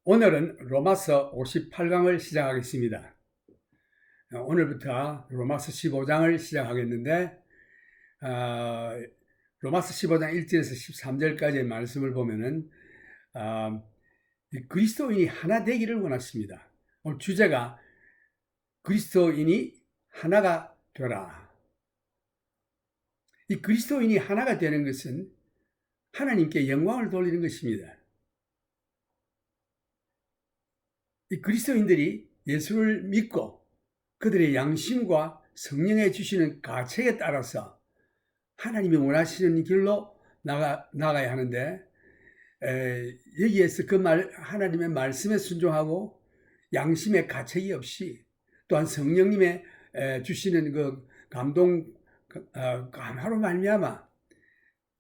오늘은 로마서 58강을 시작하겠습니다. 오늘부터 로마서 15장을 시작하겠는데 로마서 15장 1절에서 13절까지의 말씀을 보면은 그리스도인이 하나 되기를 원하십니다. 오늘 주제가 그리스도인이 하나가 되라. 이 그리스도인이 하나가 되는 것은 하나님께 영광을 돌리는 것입니다. 이 그리스도인들이 예수를 믿고 그들의 양심과 성령에 주시는 가책에 따라서 하나님이 원하시는 길로 나가야 하는데, 여기에서 하나님의 말씀에 순종하고 양심의 가책이 없이 또한 성령님의 주시는 그 감화로 말미암아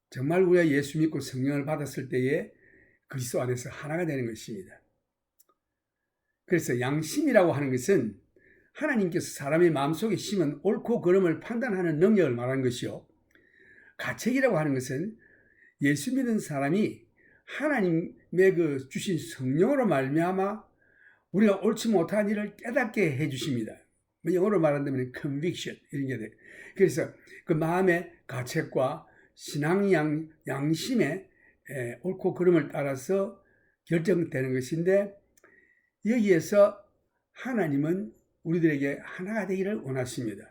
정말 우리가 예수 믿고 성령을 받았을 때에 그리스도 안에서 하나가 되는 것입니다. 그래서 양심이라고 하는 것은 하나님께서 사람의 마음속에 심은 옳고 그름을 판단하는 능력을 말하는 것이요, 가책이라고 하는 것은 예수 믿는 사람이 하나님의 그 주신 성령으로 말미암아 우리가 옳지 못한 일을 깨닫게 해주십니다. 영어로 말한다면 conviction 이런 게 돼. 그래서 그 마음의 가책과 신앙 양심의 옳고 그름을 따라서 결정되는 것인데, 여기에서 하나님은 우리들에게 하나가 되기를 원하십니다.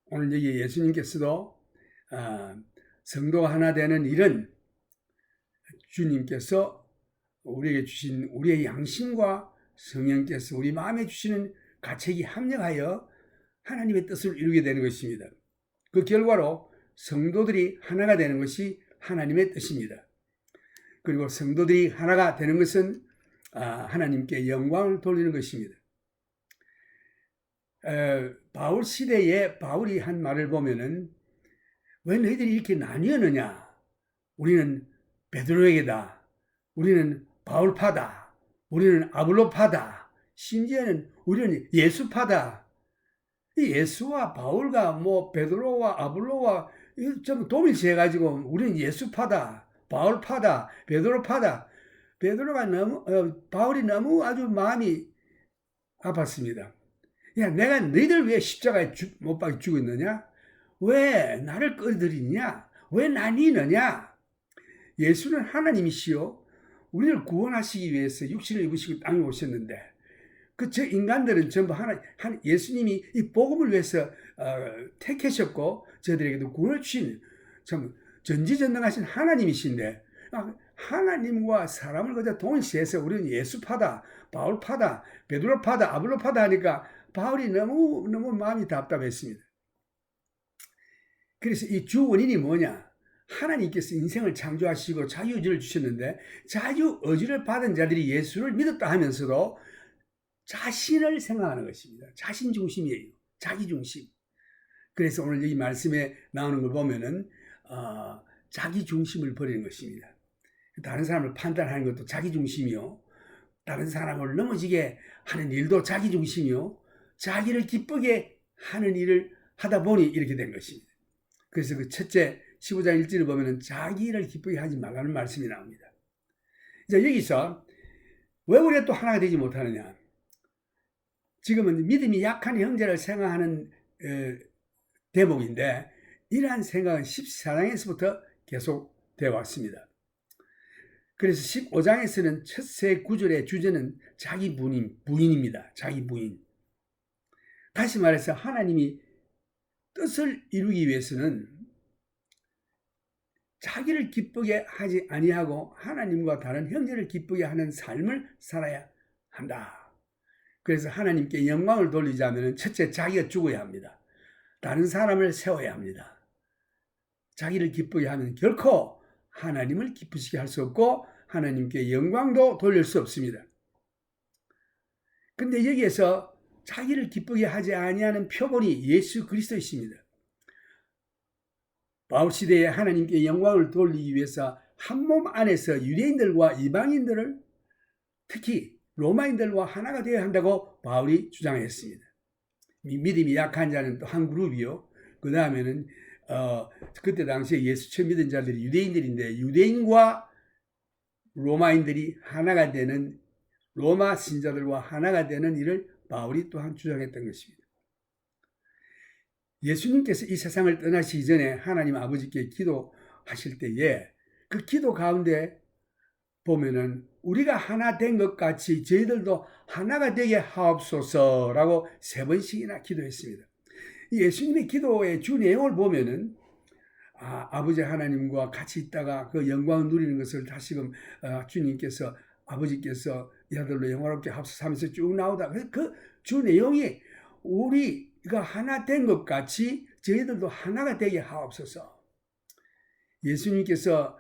오늘 여기 예수님께서도 성도가 하나 되는 일은 주님께서 우리에게 주신 우리의 양심과 성령께서 우리 마음에 주시는 가책이 합력하여 하나님의 뜻을 이루게 되는 것입니다. 그 결과로 성도들이 하나가 되는 것이 하나님의 뜻입니다. 그리고 성도들이 하나가 되는 것은 하나님께 영광을 돌리는 것입니다. 바울 시대에 바울이 한 말을 보면은, 왜 너희들이 이렇게 나뉘었느냐? 우리는 베드로에게다, 우리는 바울파다, 우리는 아볼로파다, 심지어는 우리는 예수파다. 이 예수와 바울과 베드로와 아볼로와 좀 동일시해가지고 우리는 예수파다, 바울파다, 베드로파다. 바울이 너무 아주 마음이 아팠습니다. 야, 내가 너희들 왜 십자가에 못 박혀 죽어 있느냐? 왜 나를 끌어들이냐? 왜 나뉘느냐? 예수는 하나님이시요, 우리를 구원하시기 위해서 육신을 입으시고 땅에 오셨는데, 저 인간들은 전부 예수님이 이 복음을 위해서 택하셨고 저들에게도 구원을 주신 참 전지전능하신 하나님이신데, 하나님과 사람을 그저 동일시해서 우리는 예수파다, 바울파다, 베드로파다, 아볼로파다 하니까 바울이 너무 마음이 답답했습니다. 그래서 이 주 원인이 뭐냐? 하나님께서 인생을 창조하시고 자유의지를 주셨는데, 자유의지를 받은 자들이 예수를 믿었다 하면서도 자신을 생각하는 것입니다. 자신 중심이에요. 자기 중심. 그래서 오늘 이 말씀에 나오는 걸 보면은 자기 중심을 버리는 것입니다. 다른 사람을 판단하는 것도 자기 중심이요, 다른 사람을 넘어지게 하는 일도 자기 중심이요, 자기를 기쁘게 하는 일을 하다 보니 이렇게 된 것입니다. 그래서 그 첫째 15장 1절을 보면은 자기를 기쁘게 하지 말라는 말씀이 나옵니다. 이제 여기서 왜 우리가 또 하나가 되지 못하느냐? 지금은 믿음이 약한 형제를 생각하는 대목인데, 이러한 생각은 14장에서부터 계속 되어 왔습니다. 그래서 15장에서는 첫 세 구절의 주제는 자기 부인입니다. 자기 부인. 다시 말해서 하나님이 뜻을 이루기 위해서는 자기를 기쁘게 하지 아니하고 하나님과 다른 형제를 기쁘게 하는 삶을 살아야 한다. 그래서 하나님께 영광을 돌리자면 첫째, 자기가 죽어야 합니다. 다른 사람을 세워야 합니다. 자기를 기쁘게 하면 결코 하나님을 기쁘시게 할 수 없고 하나님께 영광도 돌릴 수 없습니다. 근데 여기에서 자기를 기쁘게 하지 아니하는 표본이 예수 그리스도이십니다. 바울 시대에 하나님께 영광을 돌리기 위해서 한 몸 안에서 유대인들과 이방인들을, 특히 로마인들과 하나가 되어야 한다고 바울이 주장했습니다. 믿음이 약한 자는 또 한 그룹이요, 그 다음에는 그때 당시에 예수 처음 믿은 자들이 유대인들인데, 유대인과 로마인들이 하나가 되는 로마 신자들과 하나가 되는 일을 바울이 또한 주장했던 것입니다. 예수님께서 이 세상을 떠나시기 전에 하나님 아버지께 기도하실 때에 그 기도 가운데 보면은 우리가 하나 된 것 같이 저희들도 하나가 되게 하옵소서라고 3번씩이나 기도했습니다. 예수님의 기도의 주 내용을 보면은 아버지 하나님과 같이 있다가 그 영광을 누리는 것을 다시금 주님께서 아버지께서 이 아들로 영화롭게 합수하면서 쭉 나오다. 그 주 내용이 우리가 하나 된 것 같이 저희들도 하나가 되게 하옵소서. 예수님께서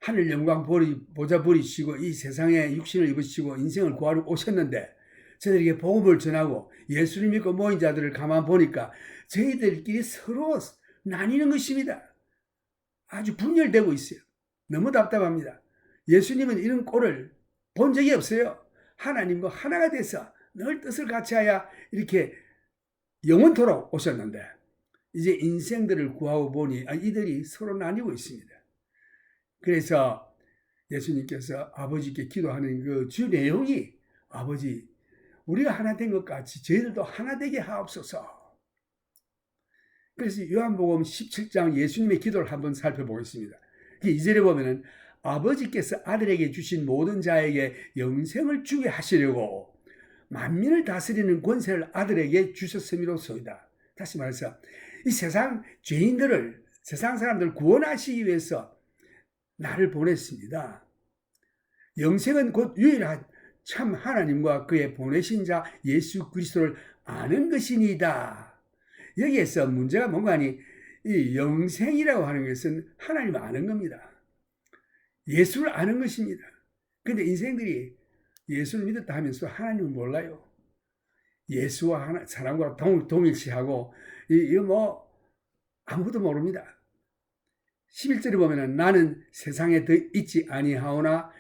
하늘 영광 보좌 버리시고 이 세상에 육신을 입으시고 인생을 구하러 오셨는데 저희들에게 복음을 전하고 예수를 믿고 모인 자들을 가만 보니까 저희들끼리 서로 나뉘는 것입니다. 아주 분열되고 있어요. 너무 답답합니다. 예수님은 이런 꼴을 본 적이 없어요. 하나님과 하나가 돼서 늘 뜻을 같이하여 이렇게 영원토록 오셨는데 이제 인생들을 구하고 보니 이들이 서로 나뉘고 있습니다. 그래서 예수님께서 아버지께 기도하는 그 주 내용이 아버지 우리가 하나 된 것 같이 저희들도 하나 되게 하옵소서. 그래서 요한복음 17장 예수님의 기도를 한번 살펴보겠습니다. 2절에 보면은 아버지께서 아들에게 주신 모든 자에게 영생을 주게 하시려고 만민을 다스리는 권세를 아들에게 주셨음이로소이다. 다시 말해서 이 세상 죄인들을 세상 사람들을 구원하시기 위해서 나를 보냈습니다. 영생은 곧 유일한 참 하나님과 그의 보내신 자 예수 그리스도를 아는 것이니이다. 여기에서 문제가 뭔가 하니 이 영생이라고 하는 것은 하나님을 아는 겁니다. 예수를 아는 것입니다. 근데 인생들이 예수를 믿었다 하면서 하나님을 몰라요. 예수와 사람과 동일시하고 이거 뭐 아무도 모릅니다. 11절에 보면은 나는 세상에 더 있지 아니하오나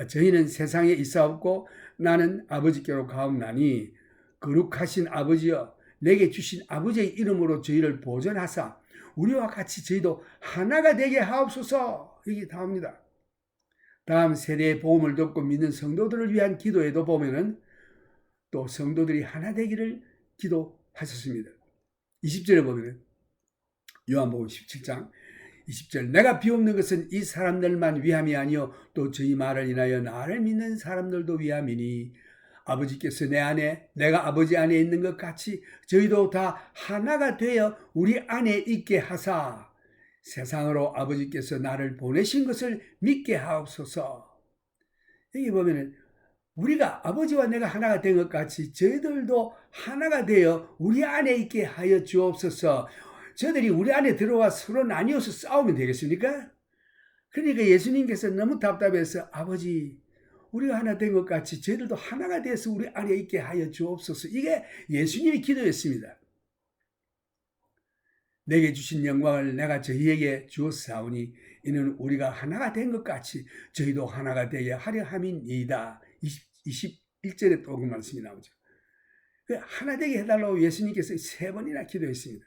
저희는 세상에 있사옵고 나는 아버지께로 가옵나니 거룩하신 아버지여 내게 주신 아버지의 이름으로 저희를 보존하사 우리와 같이 저희도 하나가 되게 하옵소서. 이게 다옵니다. 다음 세대의 복음을 듣고 믿는 성도들을 위한 기도에도 보면은 또 성도들이 하나 되기를 기도하셨습니다. 20절에 보면은 요한복음 17장 20절 내가 비옵는 것은 이 사람들만 위함이 아니요 또 저희 말을 인하여 나를 믿는 사람들도 위함이니 아버지께서 내 안에 내가 아버지 안에 있는 것 같이 저희도 다 하나가 되어 우리 안에 있게 하사 세상으로 아버지께서 나를 보내신 것을 믿게 하옵소서. 여기 보면은 우리가 아버지와 내가 하나가 된 것 같이 저희들도 하나가 되어 우리 안에 있게 하여 주옵소서. 저들이 우리 안에 들어와 서로 나뉘어서 싸우면 되겠습니까? 그러니까 예수님께서 너무 답답해서 아버지 우리가 하나 된 것 같이 저희들도 하나가 돼서 우리 안에 있게 하여 주옵소서. 이게 예수님의 기도였습니다. 내게 주신 영광을 내가 저희에게 주었사오니 이는 우리가 하나가 된 것 같이 저희도 하나가 되게 하려 함이니이다. 21절에 또 그 말씀이 나오죠. 하나 되게 해달라고 예수님께서 3번이나 기도했습니다.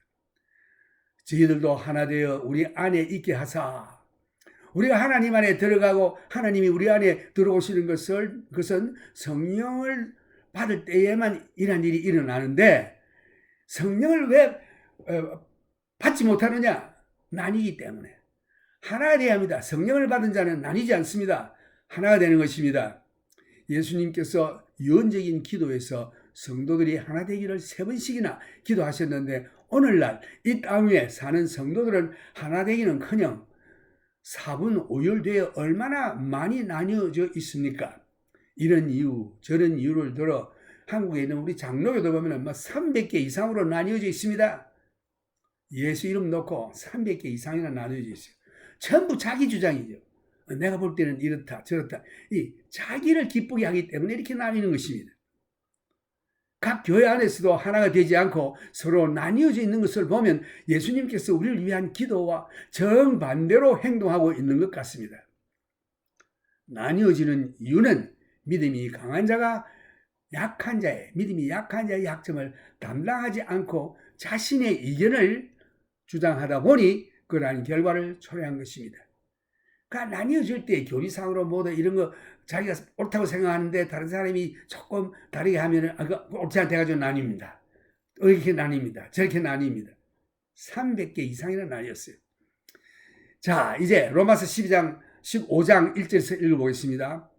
저희들도 하나 되어 우리 안에 있게 하사 우리가 하나님 안에 들어가고 하나님이 우리 안에 들어오시는 그것은 성령을 받을 때에만 이런 일이 일어나는데 성령을 왜 받지 못하느냐? 나뉘기 때문에. 하나가 되어야 합니다. 성령을 받은 자는 나뉘지 않습니다. 하나가 되는 것입니다. 예수님께서 유언적인 기도에서 성도들이 하나 되기를 3번씩이나 기도하셨는데 오늘날 이 땅 위에 사는 성도들은 하나 되기는커녕 4분 5율되어 얼마나 많이 나뉘어져 있습니까? 이런 이유 저런 이유를 들어 한국에 있는 우리 장로교도 보면 300개 이상으로 나뉘어져 있습니다. 예수 이름 놓고 300개 이상이나 나뉘어져 있어요. 전부 자기 주장이죠. 내가 볼 때는 이렇다 저렇다. 이 자기를 기쁘게 하기 때문에 이렇게 나뉘는 것입니다. 각 교회 안에서도 하나가 되지 않고 서로 나뉘어져 있는 것을 보면 예수님께서 우리를 위한 기도와 정반대로 행동하고 있는 것 같습니다. 나뉘어지는 이유는 믿음이 강한 자가 믿음이 약한 자의 약점을 담당하지 않고 자신의 의견을 주장하다 보니 그러한 결과를 초래한 것입니다. 나뉘어질 때 교리상으로 뭐다 이런 거 자기가 옳다고 생각하는데 다른 사람이 조금 다르게 하면은 옳지 않다 해가지고 나뉩니다. 이렇게 나뉩니다. 저렇게 나뉩니다. 300개 이상이나 나뉘었어요. 자, 이제 로마서 15장 1절에서 읽어보겠습니다.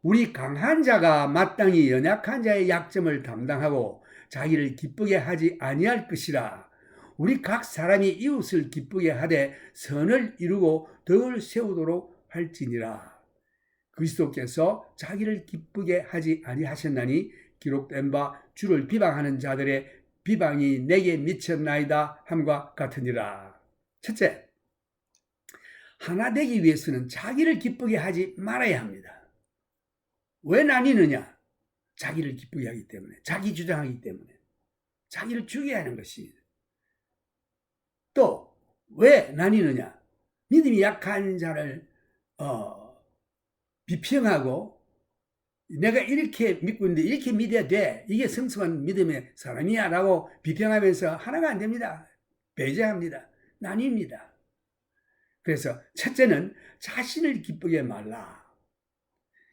우리 강한 자가 마땅히 연약한 자의 약점을 담당하고 자기를 기쁘게 하지 아니할 것이라. 우리 각 사람이 이웃을 기쁘게 하되 선을 이루고 덕을 세우도록 할지니라. 그리스도께서 자기를 기쁘게 하지 아니하셨나니 기록된 바 주를 비방하는 자들의 비방이 내게 미쳤나이다 함과 같으니라. 첫째, 하나 되기 위해서는 자기를 기쁘게 하지 말아야 합니다. 왜 나뉘느냐? 자기를 기쁘게 하기 때문에, 자기 주장하기 때문에, 자기를 죽여야 하는 것입니다. 또 왜 나뉘느냐? 믿음이 약한 자를 비평하고 내가 이렇게 믿고 있는데 이렇게 믿어야 돼. 이게 성숙한 믿음의 사람이야 라고 비평하면서 하나가 안 됩니다. 배제합니다. 나뉩니다. 그래서 첫째는 자신을 기쁘게 말라.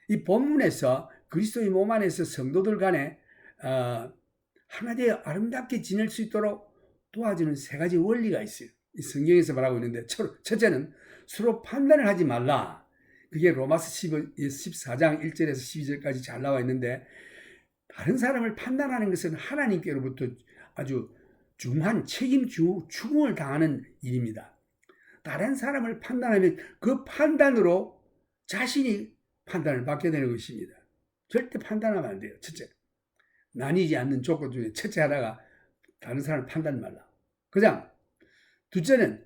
이 본문에서 그리스도의 몸 안에서 성도들 간에 하나 되어 아름답게 지낼 수 있도록 도와주는 세 가지 원리가 있어요. 이 성경에서 말하고 있는데 첫째는 서로 판단을 하지 말라. 그게 로마서 14장 1절에서 12절까지 잘 나와 있는데 다른 사람을 판단하는 것은 하나님께로부터 아주 중한 책임 추궁을 당하는 일입니다. 다른 사람을 판단하면 그 판단으로 자신이 판단을 받게 되는 것입니다. 절대 판단하면 안 돼요. 첫째, 나뉘지 않는 조건 중에 첫째 하나가 다른 사람을 판단 말라. 그다음 둘째는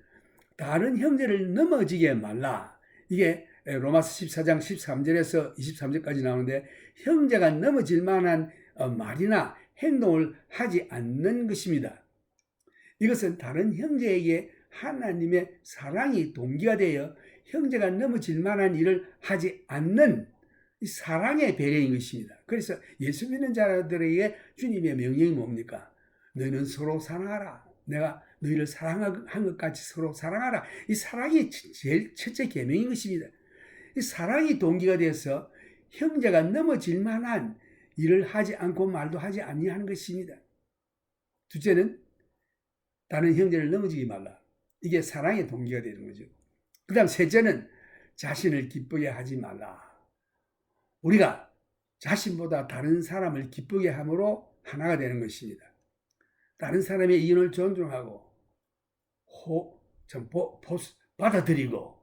다른 형제를 넘어지게 말라. 이게 로마서 14장 13절에서 23절까지 나오는데 형제가 넘어질 만한 말이나 행동을 하지 않는 것입니다. 이것은 다른 형제에게 하나님의 사랑이 동기가 되어 형제가 넘어질 만한 일을 하지 않는 사랑의 배려인 것입니다. 그래서 예수 믿는 자들에게 주님의 명령이 뭡니까? 너희는 서로 사랑하라. 내가 너희를 사랑한 것 같이 서로 사랑하라. 이 사랑이 제일 첫째 계명인 것입니다. 이 사랑이 동기가 되어서 형제가 넘어질 만한 일을 하지 않고 말도 하지 아니하는 것입니다. 둘째는 다른 형제를 넘어지기 말라. 이게 사랑의 동기가 되는 거죠. 그 다음 셋째는 자신을 기쁘게 하지 말라. 우리가 자신보다 다른 사람을 기쁘게 함으로 하나가 되는 것입니다. 다른 사람의 의견을 존중하고 받아들이고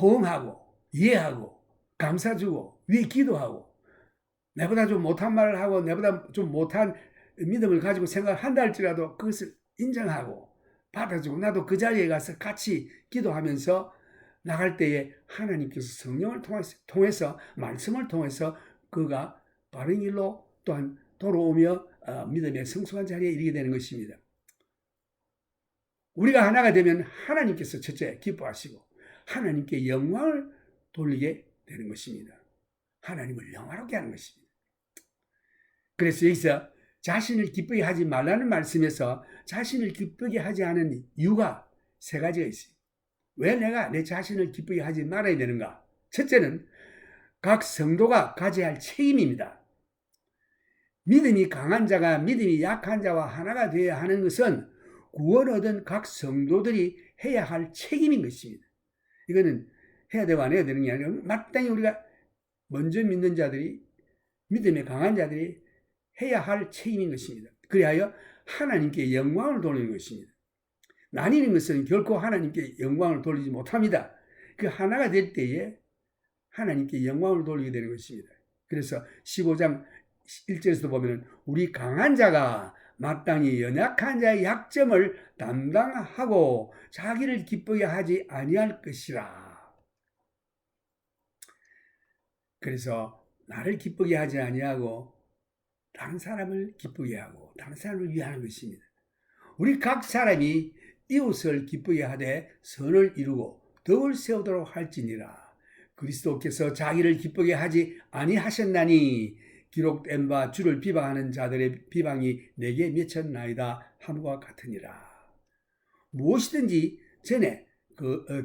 호응하고 이해하고 감사주고 위에 기도하고 내보다 좀 못한 말을 하고 내보다 좀 못한 믿음을 가지고 생각한다 할지라도 그것을 인정하고 받아주고 나도 그 자리에 가서 같이 기도하면서 나갈 때에 하나님께서 성령을 통해서 말씀을 통해서 그가 바른 길로 또한 돌아오며 믿음의 성숙한 자리에 이르게 되는 것입니다. 우리가 하나가 되면 하나님께서 첫째 기뻐하시고 하나님께 영광을 돌리게 되는 것입니다. 하나님을 영화롭게 하는 것입니다. 그래서 여기서 자신을 기쁘게 하지 말라는 말씀에서 자신을 기쁘게 하지 않은 이유가 세 가지가 있어요. 왜 내가 내 자신을 기쁘게 하지 말아야 되는가? 첫째는 각 성도가 가져야 할 책임입니다. 믿음이 강한 자가 믿음이 약한 자와 하나가 되어야 하는 것은 구원 얻은 각 성도들이 해야 할 책임인 것입니다. 이거는 해야 되고 안 해야 되는 게 아니라 마땅히 우리가 먼저 믿는 자들이 믿음에 강한 자들이 해야 할 책임인 것입니다. 그리하여 하나님께 영광을 돌리는 것입니다. 나뉘는 것은 결코 하나님께 영광을 돌리지 못합니다. 그 하나가 될 때에 하나님께 영광을 돌리게 되는 것입니다. 그래서 15장 1절에서도 보면 우리 강한 자가 마땅히 연약한 자의 약점을 담당하고 자기를 기쁘게 하지 아니할 것이라. 그래서 나를 기쁘게 하지 아니하고 다른 사람을 기쁘게 하고 다른 사람을 위하는 것입니다. 우리 각 사람이 이웃을 기쁘게 하되 선을 이루고 덕을 세우도록 할지니라. 그리스도께서 자기를 기쁘게 하지 아니하셨나니 기록된 바 주를 비방하는 자들의 비방이 내게 미쳤나이다 함과 같으니라. 무엇이든지 전에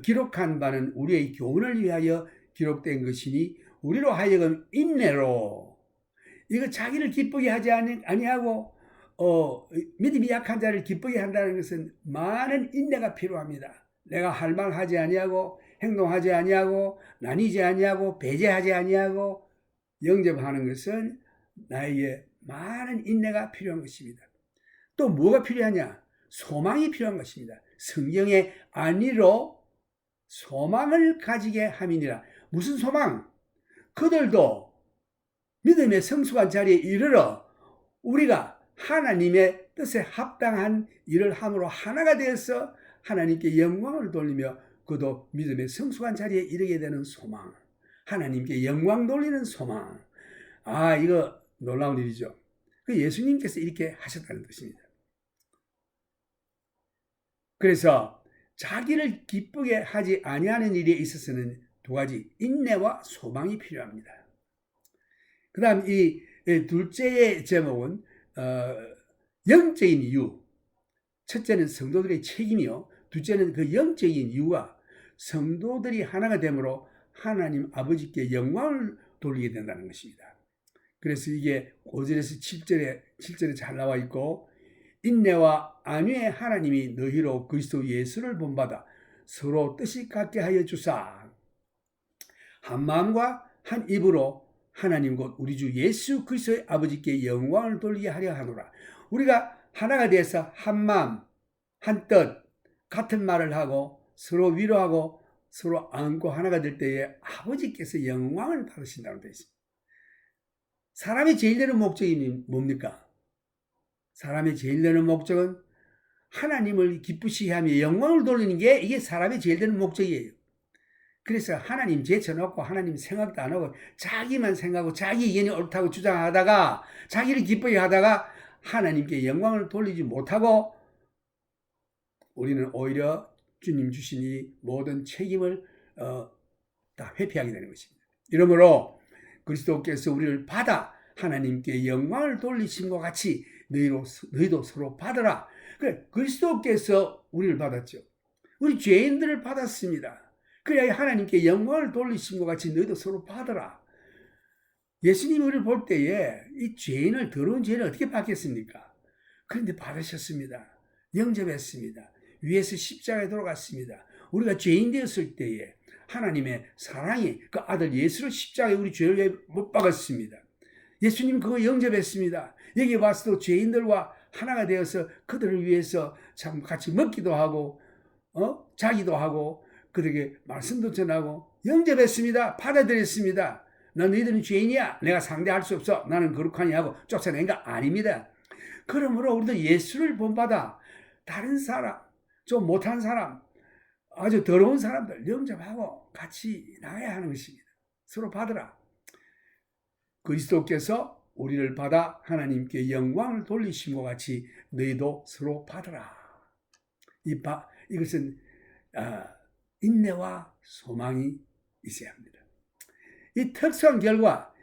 기록한 바는 우리의 교훈을 위하여 기록된 것이니 우리로 하여금 인내로 이거 자기를 기쁘게 하지 아니하고 믿음이 약한 자를 기쁘게 한다는 것은 많은 인내가 필요합니다. 내가 할 말 하지 아니하고 행동하지 아니하고 나뉘지 아니하고 배제하지 아니하고 영접하는 것은 나에게 많은 인내가 필요한 것입니다. 또 뭐가 필요하냐? 소망이 필요한 것입니다. 성경의 안위로 소망을 가지게 함이니라. 무슨 소망? 그들도 믿음의 성숙한 자리에 이르러 우리가 하나님의 뜻에 합당한 일을 함으로 하나가 되어서 하나님께 영광을 돌리며 그도 믿음의 성숙한 자리에 이르게 되는 소망, 하나님께 영광 돌리는 소망. 이거 놀라운 일이죠. 그 예수님께서 이렇게 하셨다는 뜻입니다. 그래서 자기를 기쁘게 하지 아니하는 일에 있어서는 두 가지 인내와 소망이 필요합니다. 그 다음 이 둘째의 제목은 영적인 이유. 첫째는 성도들의 책임이요. 둘째는 그 영적인 이유가 성도들이 하나가 되므로 하나님 아버지께 영광을 돌리게 된다는 것입니다. 그래서 이게 5절에서 7절에 잘 나와 있고, 인내와 안위의 하나님이 너희로 그리스도 예수를 본받아 서로 뜻이 같게 하여 주사 한 마음과 한 입으로 하나님 곧 우리 주 예수 그리스도의 아버지께 영광을 돌리게 하려 하노라. 우리가 하나가 되어서 한 마음, 한 뜻, 같은 말을 하고 서로 위로하고 서로 안고 하나가 될 때에 아버지께서 영광을 받으신다고 되어 있습니다. 사람이 제일 되는 목적이 뭡니까? 사람의 제일 되는 목적은 하나님을 기쁘시게 하며 영광을 돌리는 게 이게 사람의 제일 되는 목적이에요. 그래서 하나님 제쳐놓고 하나님 생각도 안 하고 자기만 생각하고 자기 의견이 옳다고 주장하다가 자기를 기쁘게 하다가 하나님께 영광을 돌리지 못하고 우리는 오히려 주님 주신 이 모든 책임을 다 회피하게 되는 것입니다. 이러므로 그리스도께서 우리를 받아 하나님께 영광을 돌리심과 같이 너희도 서로 받으라. 그래, 그리스도께서 우리를 받았죠. 우리 죄인들을 받았습니다. 그래야 하나님께 영광을 돌리심과 같이 너희도 서로 받으라. 예수님이 우리를 볼 때에 이 죄인을, 더러운 죄인을 어떻게 받겠습니까? 그런데 받으셨습니다. 영접했습니다. 위에서 십자가에 돌아갔습니다. 우리가 죄인 되었을 때에 하나님의 사랑이 그 아들 예수를 십자가에 우리 죄를 위해 못 박았습니다. 예수님 그거 영접했습니다. 여기 와서도 죄인들과 하나가 되어서 그들을 위해서 참 같이 먹기도 하고 자기도 하고 그들에게 말씀도 전하고 영접했습니다. 받아들였습니다. 너희들은 죄인이야. 내가 상대할 수 없어. 나는 거룩하니 하고 쫓아낸 거 아닙니다. 그러므로 우리도 예수를 본받아 다른 사람, 좀 못한 사람, 아주 더러운 사람들 영접하고 같이 나가야 하는 것입니다. 서로 받으라. 그리스도께서 우리를 받아 하나님께 영광을 돌리심과 같이 너희도 서로 받으라. 이것은 인내와 소망이 있어야 합니다. 이 특수한 결과,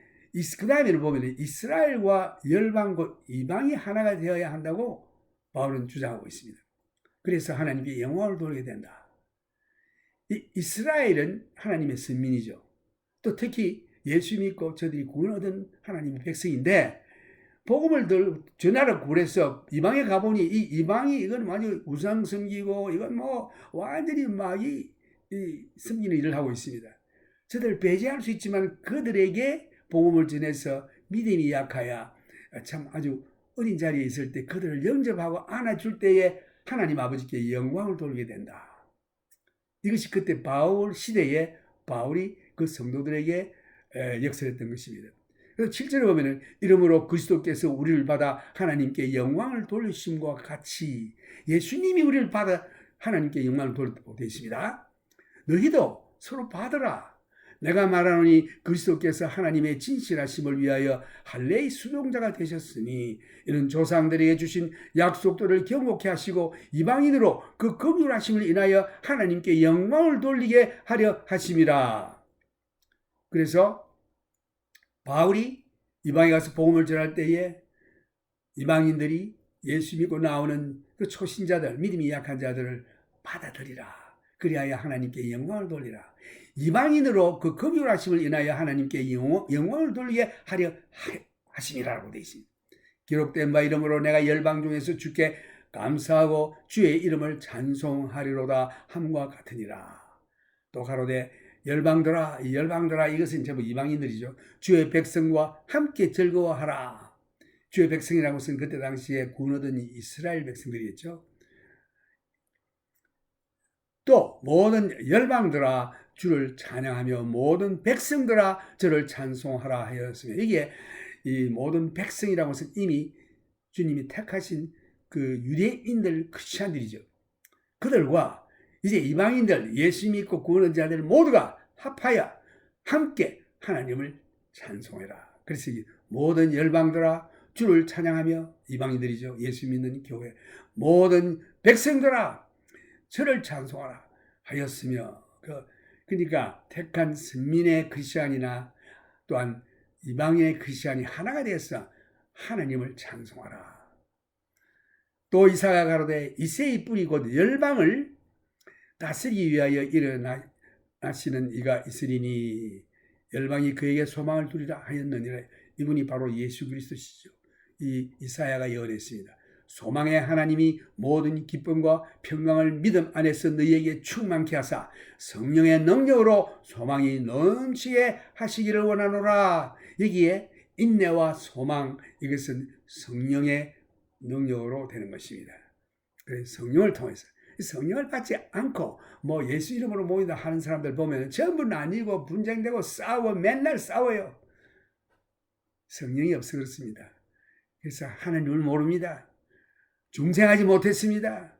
그 다음에를 보면 이스라엘과 열방 곧 이방이 하나가 되어야 한다고 바울은 주장하고 있습니다. 그래서 하나님께 영광을 돌리게 된다. 이스라엘은 하나님의 선민이죠. 또 특히 예수 믿고 저들이 구원 얻은 하나님의 백성인데 복음을 전하러 구해서 이방에 가보니 이 이방이 이건 완전 우상 섬기고 이건 뭐 완전히 막 이 섬기는 일을 하고 있습니다. 저들 배제할 수 있지만 그들에게 복음을 전해서 믿음이 약하여 참 아주 어린 자리에 있을 때 그들을 영접하고 안아줄 때에 하나님 아버지께 영광을 돌리게 된다. 이것이 그때 바울 시대에 바울이 그 성도들에게 역설했던 것입니다. 그래서 7절에 보면은 이러므로 그리스도께서 우리를 받아 하나님께 영광을 돌리심과 같이 예수님이 우리를 받아 하나님께 영광을 돌리고 되십니다. 너희도 서로 받으라. 내가 말하노니 그리스도께서 하나님의 진실하심을 위하여 할례의 수종자가 되셨으니 이는 조상들에게 주신 약속들을 경고케 하시고 이방인으로 그 긍휼하심을 인하여 하나님께 영광을 돌리게 하려 하심이라. 그래서 바울이 이방에 가서 복음을 전할 때에 이방인들이 예수 믿고 나오는 그 초신자들, 믿음이 약한 자들을 받아들이라. 그리하여 하나님께 영광을 돌리라. 이방인으로 그 긍휼하심을 인하여 하나님께 영광을 돌리게 하려 하심이라고 되어 있습니다. 기록된 바 이름으로 내가 열방 중에서 주께 감사하고 주의 이름을 찬송하리로다 함과 같으니라. 또 가로되 열방들아 이것은 전부 이방인들이죠. 주의 백성과 함께 즐거워하라. 주의 백성이라고 것은 그때 당시에 구원 얻은 이스라엘 백성들이었죠. 또 모든 열방들아 주를 찬양하며 모든 백성들아 저를 찬송하라 하였으며, 이게 이 모든 백성이라고 해서 이미 주님이 택하신 그 유대인들 크리스찬들이죠. 그들과 이제 이방인들, 예수 믿고 구원 얻은 자들 모두가 합하여 함께 하나님을 찬송해라. 그래서 모든 열방들아 주를 찬양하며, 이방인들이죠. 예수 믿는 교회 모든 백성들아 저를 찬송하라 하였으며, 그러니까 택한 선민의 크리스찬이나 또한 이방의 크리스찬이 하나가 되어서 하나님을 찬송하라. 또 이사야 가로되 이새의 뿌리 곧 열방을 다스리기 위하여 일어나시는 이가 있으리니 열방이 그에게 소망을 두리라 하였느니라. 이분이 바로 예수 그리스도시죠. 이 이사야가 예언했습니다. 소망의 하나님이 모든 기쁨과 평강을 믿음 안에서 너희에게 충만케 하사 성령의 능력으로 소망이 넘치게 하시기를 원하노라. 여기에 인내와 소망, 이것은 성령의 능력으로 되는 것입니다. 그래서 성령을 통해서, 성령을 받지 않고 뭐 예수 이름으로 모인다 하는 사람들 보면 전부 나뉘고 분쟁되고 싸워, 맨날 싸워요. 성령이 없어 그렇습니다. 그래서 하나님을 모릅니다. 중생하지 못했습니다.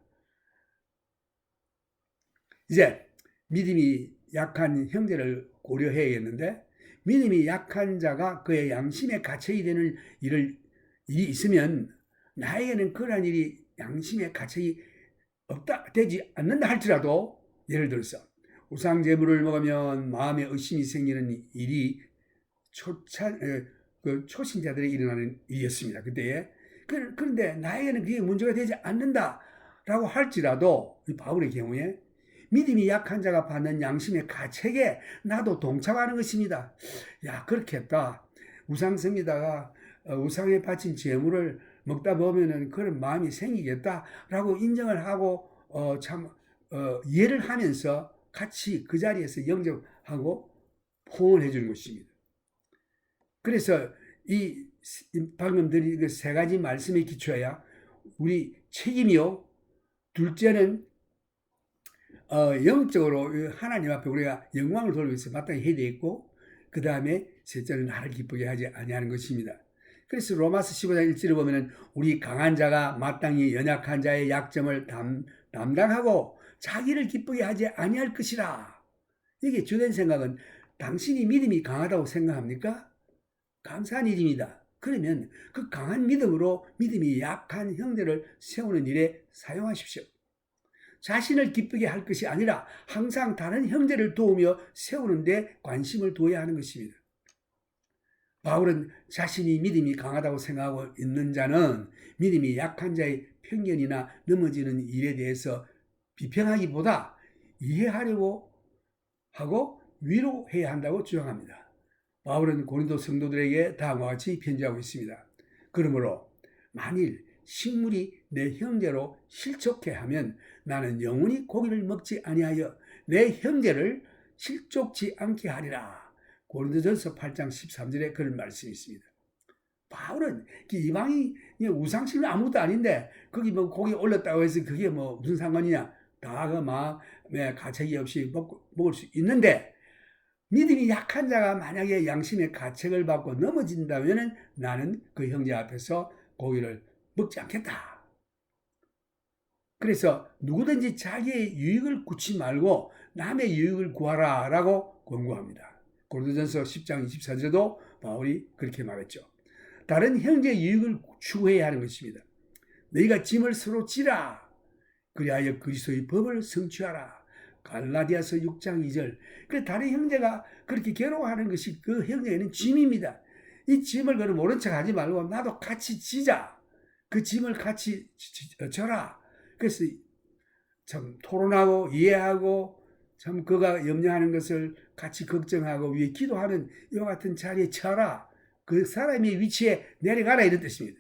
이제 믿음이 약한 형제를 고려해야겠는데, 믿음이 약한 자가 그의 양심에 갇혀야 되는 일이 있으면 나에게는 그러한 일이 양심에 갇혀이 없다, 되지 않는다 할지라도, 예를 들어서 우상 제물을 먹으면 마음에 의심이 생기는 일이 초신자들이 일어나는 일이었습니다. 그때에. 그런데 나에게는 그게 문제가 되지 않는다라고 할지라도, 바울의 경우에 믿음이 약한 자가 받는 양심의 가책에 나도 동참하는 것입니다. 야, 그렇겠다. 우상성에다가 우상에 바친 제물을 먹다 보면은 그런 마음이 생기겠다라고 인정을 하고 이해를 하면서 같이 그 자리에서 영접하고 포옹해 주는 것입니다. 그래서 방금 드린 그 세 가지 말씀에 기초해야 우리 책임이요. 둘째는 영적으로 하나님 앞에 우리가 영광을 돌리기 위해서 마땅히 해야 되겠고, 그 다음에 셋째는 나를 기쁘게 하지 아니하는 것입니다. 그래서 로마서 15장 1절을 보면은 우리 강한 자가 마땅히 연약한 자의 약점을 담당하고 자기를 기쁘게 하지 아니할 것이라. 이게 주된 생각은, 당신이 믿음이 강하다고 생각합니까? 감사한 일입니다. 그러면 그 강한 믿음으로 믿음이 약한 형제를 세우는 일에 사용하십시오. 자신을 기쁘게 할 것이 아니라 항상 다른 형제를 도우며 세우는 데 관심을 두어야 하는 것입니다. 바울은 자신이 믿음이 강하다고 생각하고 있는 자는 믿음이 약한 자의 편견이나 넘어지는 일에 대해서 비평하기보다 이해하려고 하고 위로해야 한다고 주장합니다. 바울은 고린도 성도들에게 다음과 같이 편지하고 있습니다. 그러므로 만일 식물이 내 형제로 실족해 하면 나는 영원히 고기를 먹지 아니하여 내 형제를 실족지 않게 하리라. 고린도전서 8장 13절에 그런 말씀이 있습니다. 바울은 이방이 우상신은 아무것도 아닌데 거기 뭐 고기 올렸다고 해서 그게 뭐 무슨 상관이냐, 다 그 마음에 가책이 없이 먹을 수 있는데, 믿음이 약한 자가 만약에 양심의 가책을 받고 넘어진다면 나는 그 형제 앞에서 고기를 먹지 않겠다. 그래서 누구든지 자기의 유익을 구치 말고 남의 유익을 구하라 라고 권고합니다. 고린도전서 10장 24절에도 바울이 그렇게 말했죠. 다른 형제의 유익을 추구해야 하는 것입니다. 너희가 짐을 서로 지라. 그리하여 그리스도의 법을 성취하라. 갈라디아서 6장 2절. 그래, 다른 형제가 그렇게 괴로워하는 것이 그 형제에는 짐입니다. 이 짐을 그는 모른 척 하지 말고 나도 같이 지자. 그 짐을 같이 져라. 그래서 참 토론하고 이해하고 참 그가 염려하는 것을 같이 걱정하고 위해 기도하는 이와 같은 자리에 처하라. 그 사람의 위치에 내려가라 이런 뜻입니다.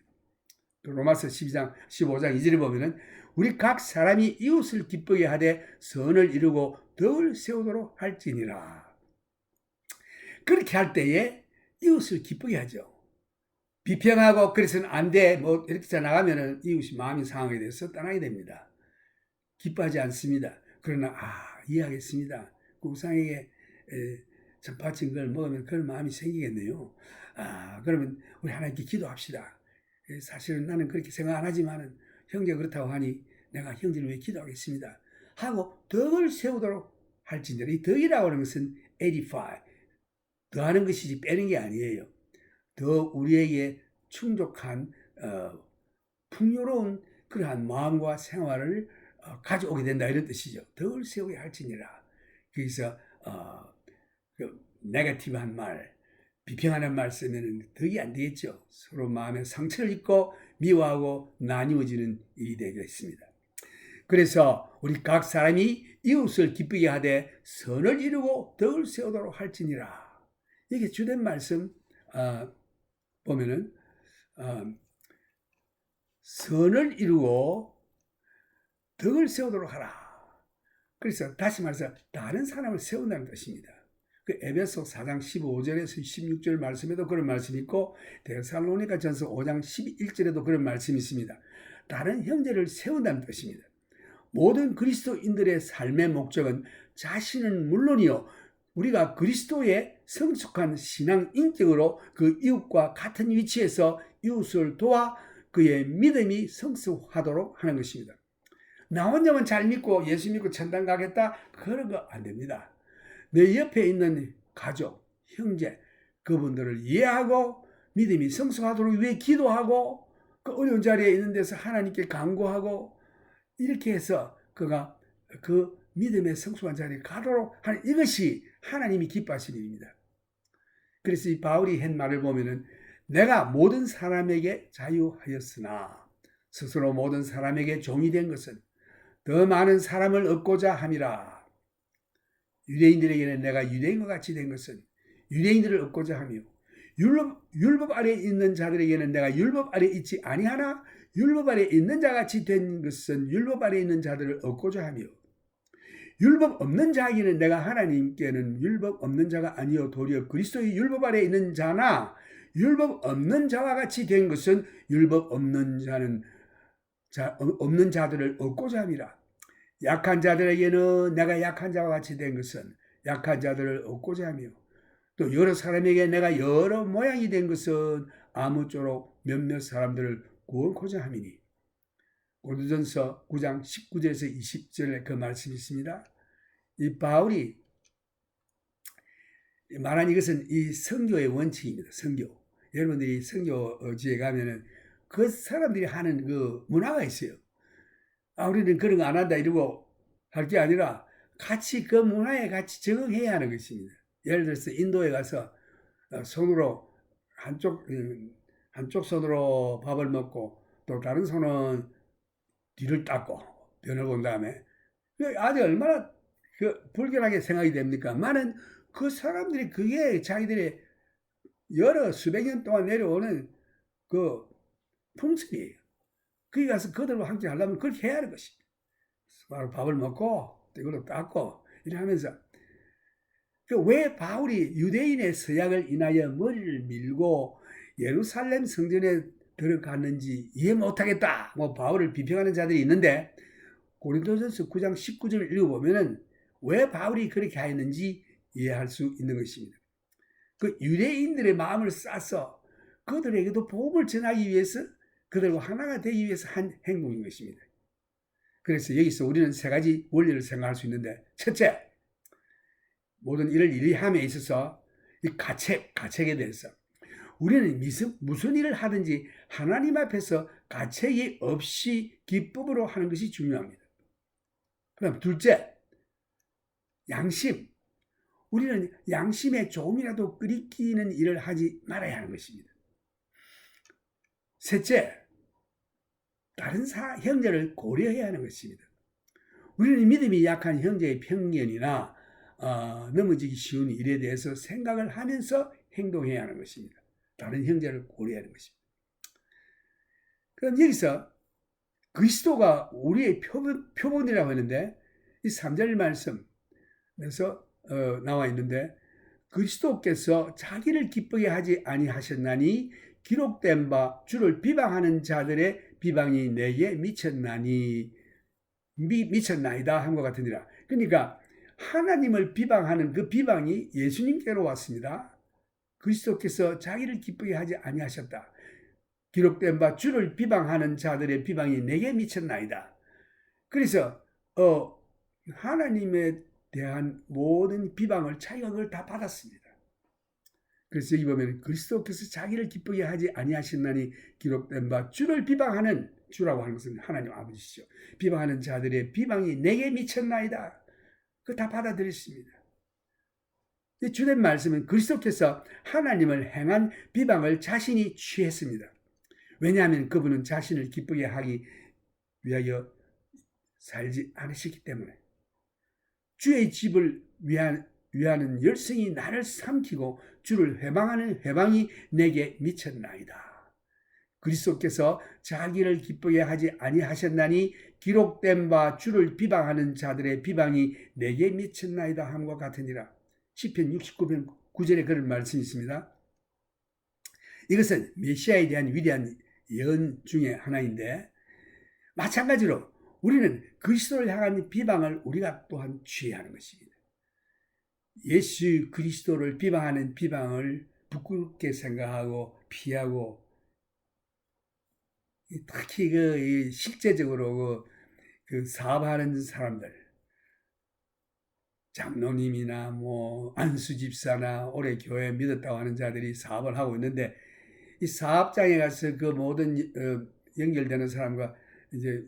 로마서 12장 15장 2절에 보면은 우리 각 사람이 이웃을 기쁘게 하되 선을 이루고 덕을 세우도록 할지니라. 그렇게 할 때에 이웃을 기쁘게 하죠. 비평하고 그래서는 안 돼. 뭐 이렇게 나가면은 이웃이 마음이 상하게 돼서 떠나게 됩니다. 기뻐하지 않습니다. 그러나 이해하겠습니다. 그 우상에게 참 바친 걸 먹으면 그런 마음이 생기겠네요. 그러면 우리 하나님께 기도합시다. 사실은 나는 그렇게 생각 안 하지만은 형제가 그렇다고 하니 내가 형제를 위해 기도하겠습니다. 하고 덕을 세우도록 할지니라. 이 덕이라고 하는 것은 edify, 더하는 것이지 빼는 게 아니에요. 더 우리에게 충족한 풍요로운 그러한 마음과 생활을 가져오게 된다 이런 뜻이죠. 덕을 세우게 할지니라. 그래서 그 네거티브한 말, 비평하는 말 쓰면 덕이 안 되겠죠. 서로 마음에 상처를 입고 미워하고 나뉘어지는 일이 되겠습니다. 그래서 우리 각 사람이 이웃을 기쁘게 하되 선을 이루고 덕을 세우도록 할지니라. 이게 주된 말씀 보면은 선을 이루고 덕을 세우도록 하라. 그래서 다시 말해서 다른 사람을 세운다는 뜻입니다. 그 에베소 4장 15절에서 16절 말씀에도 그런 말씀이 있고 데살로니가 전서 5장 11절에도 그런 말씀이 있습니다. 다른 형제를 세운다는 뜻입니다. 모든 그리스도인들의 삶의 목적은 자신은 물론이요 우리가 그리스도의 성숙한 신앙 인격으로 그 이웃과 같은 위치에서 이웃을 도와 그의 믿음이 성숙하도록 하는 것입니다. 나 혼자만 잘 믿고 예수 믿고 천당 가겠다? 그런 거 안 됩니다. 내 옆에 있는 가족, 형제, 그분들을 이해하고 믿음이 성숙하도록 위해 기도하고 그 어려운 자리에 있는 데서 하나님께 간구하고 이렇게 해서 그가 그 믿음의 성숙한 자리에 가도록 하는 이것이 하나님이 기뻐하시는 일입니다. 그래서 이 바울이 한 말을 보면은 내가 모든 사람에게 자유하였으나 스스로 모든 사람에게 종이 된 것은 더 많은 사람을 얻고자 함이라. 유대인들에게는 내가 유대인과 같이 된 것은 유대인들을 얻고자 하며 율법 아래에 있는 자들에게는 내가 율법 아래에 있지 아니하나 율법 아래에 있는 자같이 된 것은 율법 아래에 있는 자들을 얻고자 하며 율법 없는 자에게는 내가 하나님께는 율법 없는 자가 아니요 도리어 그리스도의 율법 아래에 있는 자나 율법 없는 자와 같이 된 것은 율법 없는 자들을 얻고자 함이라. 약한 자들에게는 내가 약한 자와 같이 된 것은 약한 자들을 얻고자 하며 또 여러 사람에게 내가 여러 모양이 된 것은 아무쪼록 몇몇 사람들을 구원코자 함이니. 고린도전서 9장 19절에서 20절에 그 말씀이 있습니다. 이 바울이 말한 이것은 이 선교의 원칙입니다. 선교. 여러분들이 선교지에 가면은 그 사람들이 하는 그 문화가 있어요. 우리는 그런 거 안 한다 이러고 할 게 아니라 같이 그 문화에 같이 적응해야 하는 것입니다. 예를 들어서 인도에 가서 손으로 한쪽 손으로 밥을 먹고 또 다른 손은 뒤를 닦고 변을 본 다음에 아주 얼마나 불결하게 생각이 됩니까? 많은 그 사람들이 그게 자기들의 여러 수백 년 동안 내려오는 그 풍습이에요. 거기 가서 그들과 함께 하려면 그렇게 해야 하는 것입니다. 바로 밥을 먹고 이걸로 닦고 이렇게 하면서 왜 바울이 유대인의 서약을 인하여 머리를 밀고 예루살렘 성전에 들어갔는지 이해 못하겠다. 뭐 바울을 비평하는 자들이 있는데 고린도전서 9장 19절을 읽어보면은 왜 바울이 그렇게 하였는지 이해할 수 있는 것입니다. 그 유대인들의 마음을 싸서 그들에게도 복음을 전하기 위해서 그들과 하나가 되기 위해서 한 행동인 것입니다. 그래서 여기서 우리는 세 가지 원리를 생각할 수 있는데 첫째, 모든 일을 일이 함에 있어서 이 가책에 대해서 우리는 무슨 일을 하든지 하나님 앞에서 가책이 없이 기쁨으로 하는 것이 중요합니다. 그럼 둘째, 양심. 우리는 양심에 조금이라도 끓이키는 일을 하지 말아야 하는 것입니다. 셋째, 다른 형제를 고려해야 하는 것입니다. 우리는 믿음이 약한 형제의 편견이나 넘어지기 쉬운 일에 대해서 생각을 하면서 행동해야 하는 것입니다. 다른 형제를 고려해야 하는 것입니다. 그럼 여기서 그리스도가 우리의 표본이라고 하는데 이 3절 말씀에서 나와 있는데 그리스도께서 자기를 기쁘게 하지 아니하셨나니 기록된 바 주를 비방하는 자들의 비방이 내게 미쳤나이다 한 것 같으니라. 그러니까 하나님을 비방하는 그 비방이 예수님께로 왔습니다. 그리스도께서 자기를 기쁘게 하지 아니하셨다. 기록된 바 주를 비방하는 자들의 비방이 내게 미쳤나이다. 그래서 하나님에 대한 모든 비방을 자기가 그걸 다 받았습니다. 그래서 여기 보면 그리스도께서 자기를 기쁘게 하지 아니하셨나니 기록된 바 주를 비방하는, 주라고 하는 것은 하나님 아버지시죠. 비방하는 자들의 비방이 내게 미쳤나이다. 그거 다 받아들였습니다. 주된 말씀은 그리스도께서 하나님을 행한 비방을 자신이 취했습니다. 왜냐하면 그분은 자신을 기쁘게 하기 위하여 살지 않으셨기 때문에. 주의 집을 위하는 열성이 나를 삼키고 주를 회방하는 회방이 내게 미쳤나이다. 그리스도께서 자기를 기쁘게 하지 아니하셨나니 기록된 바 주를 비방하는 자들의 비방이 내게 미쳤나이다 함과 같으니라. 시편 69편 9절에 그런 말씀이 있습니다. 이것은 메시아에 대한 위대한 예언 중에 하나인데 마찬가지로 우리는 그리스도를 향한 비방을 우리가 또한 취해야 하는 것입니다. 예수 그리스도를 비방하는 비방을 부끄럽게 생각하고 피하고 특히 실제적으로 그 사업하는 사람들, 장로님이나 안수집사나 오래 교회 믿었다고 하는 자들이 사업을 하고 있는데 이 사업장에 가서 그 모든 연결되는 사람과 이제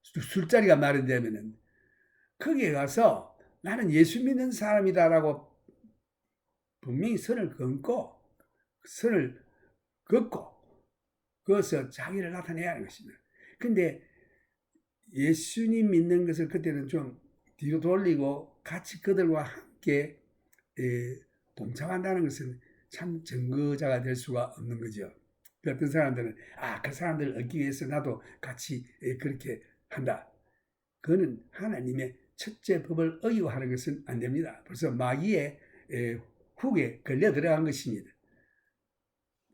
술자리가 마련되면은 거기에 가서 나는 예수 믿는 사람이다라고 분명히 선을 긋고 그것을 자기를 나타내야 하는 것입니다. 근데 예수님 믿는 것을 그때는 좀 뒤로 돌리고 같이 그들과 함께 동참한다는 것은 참 증거자가 될 수가 없는 거죠. 어떤 사람들은 그 사람들을 얻기 위해서 나도 같이 그렇게 한다. 그거는 하나님의 첫째 법을 어기고 하는 것은 안 됩니다. 벌써 마귀의 훅에 걸려 들어간 것입니다.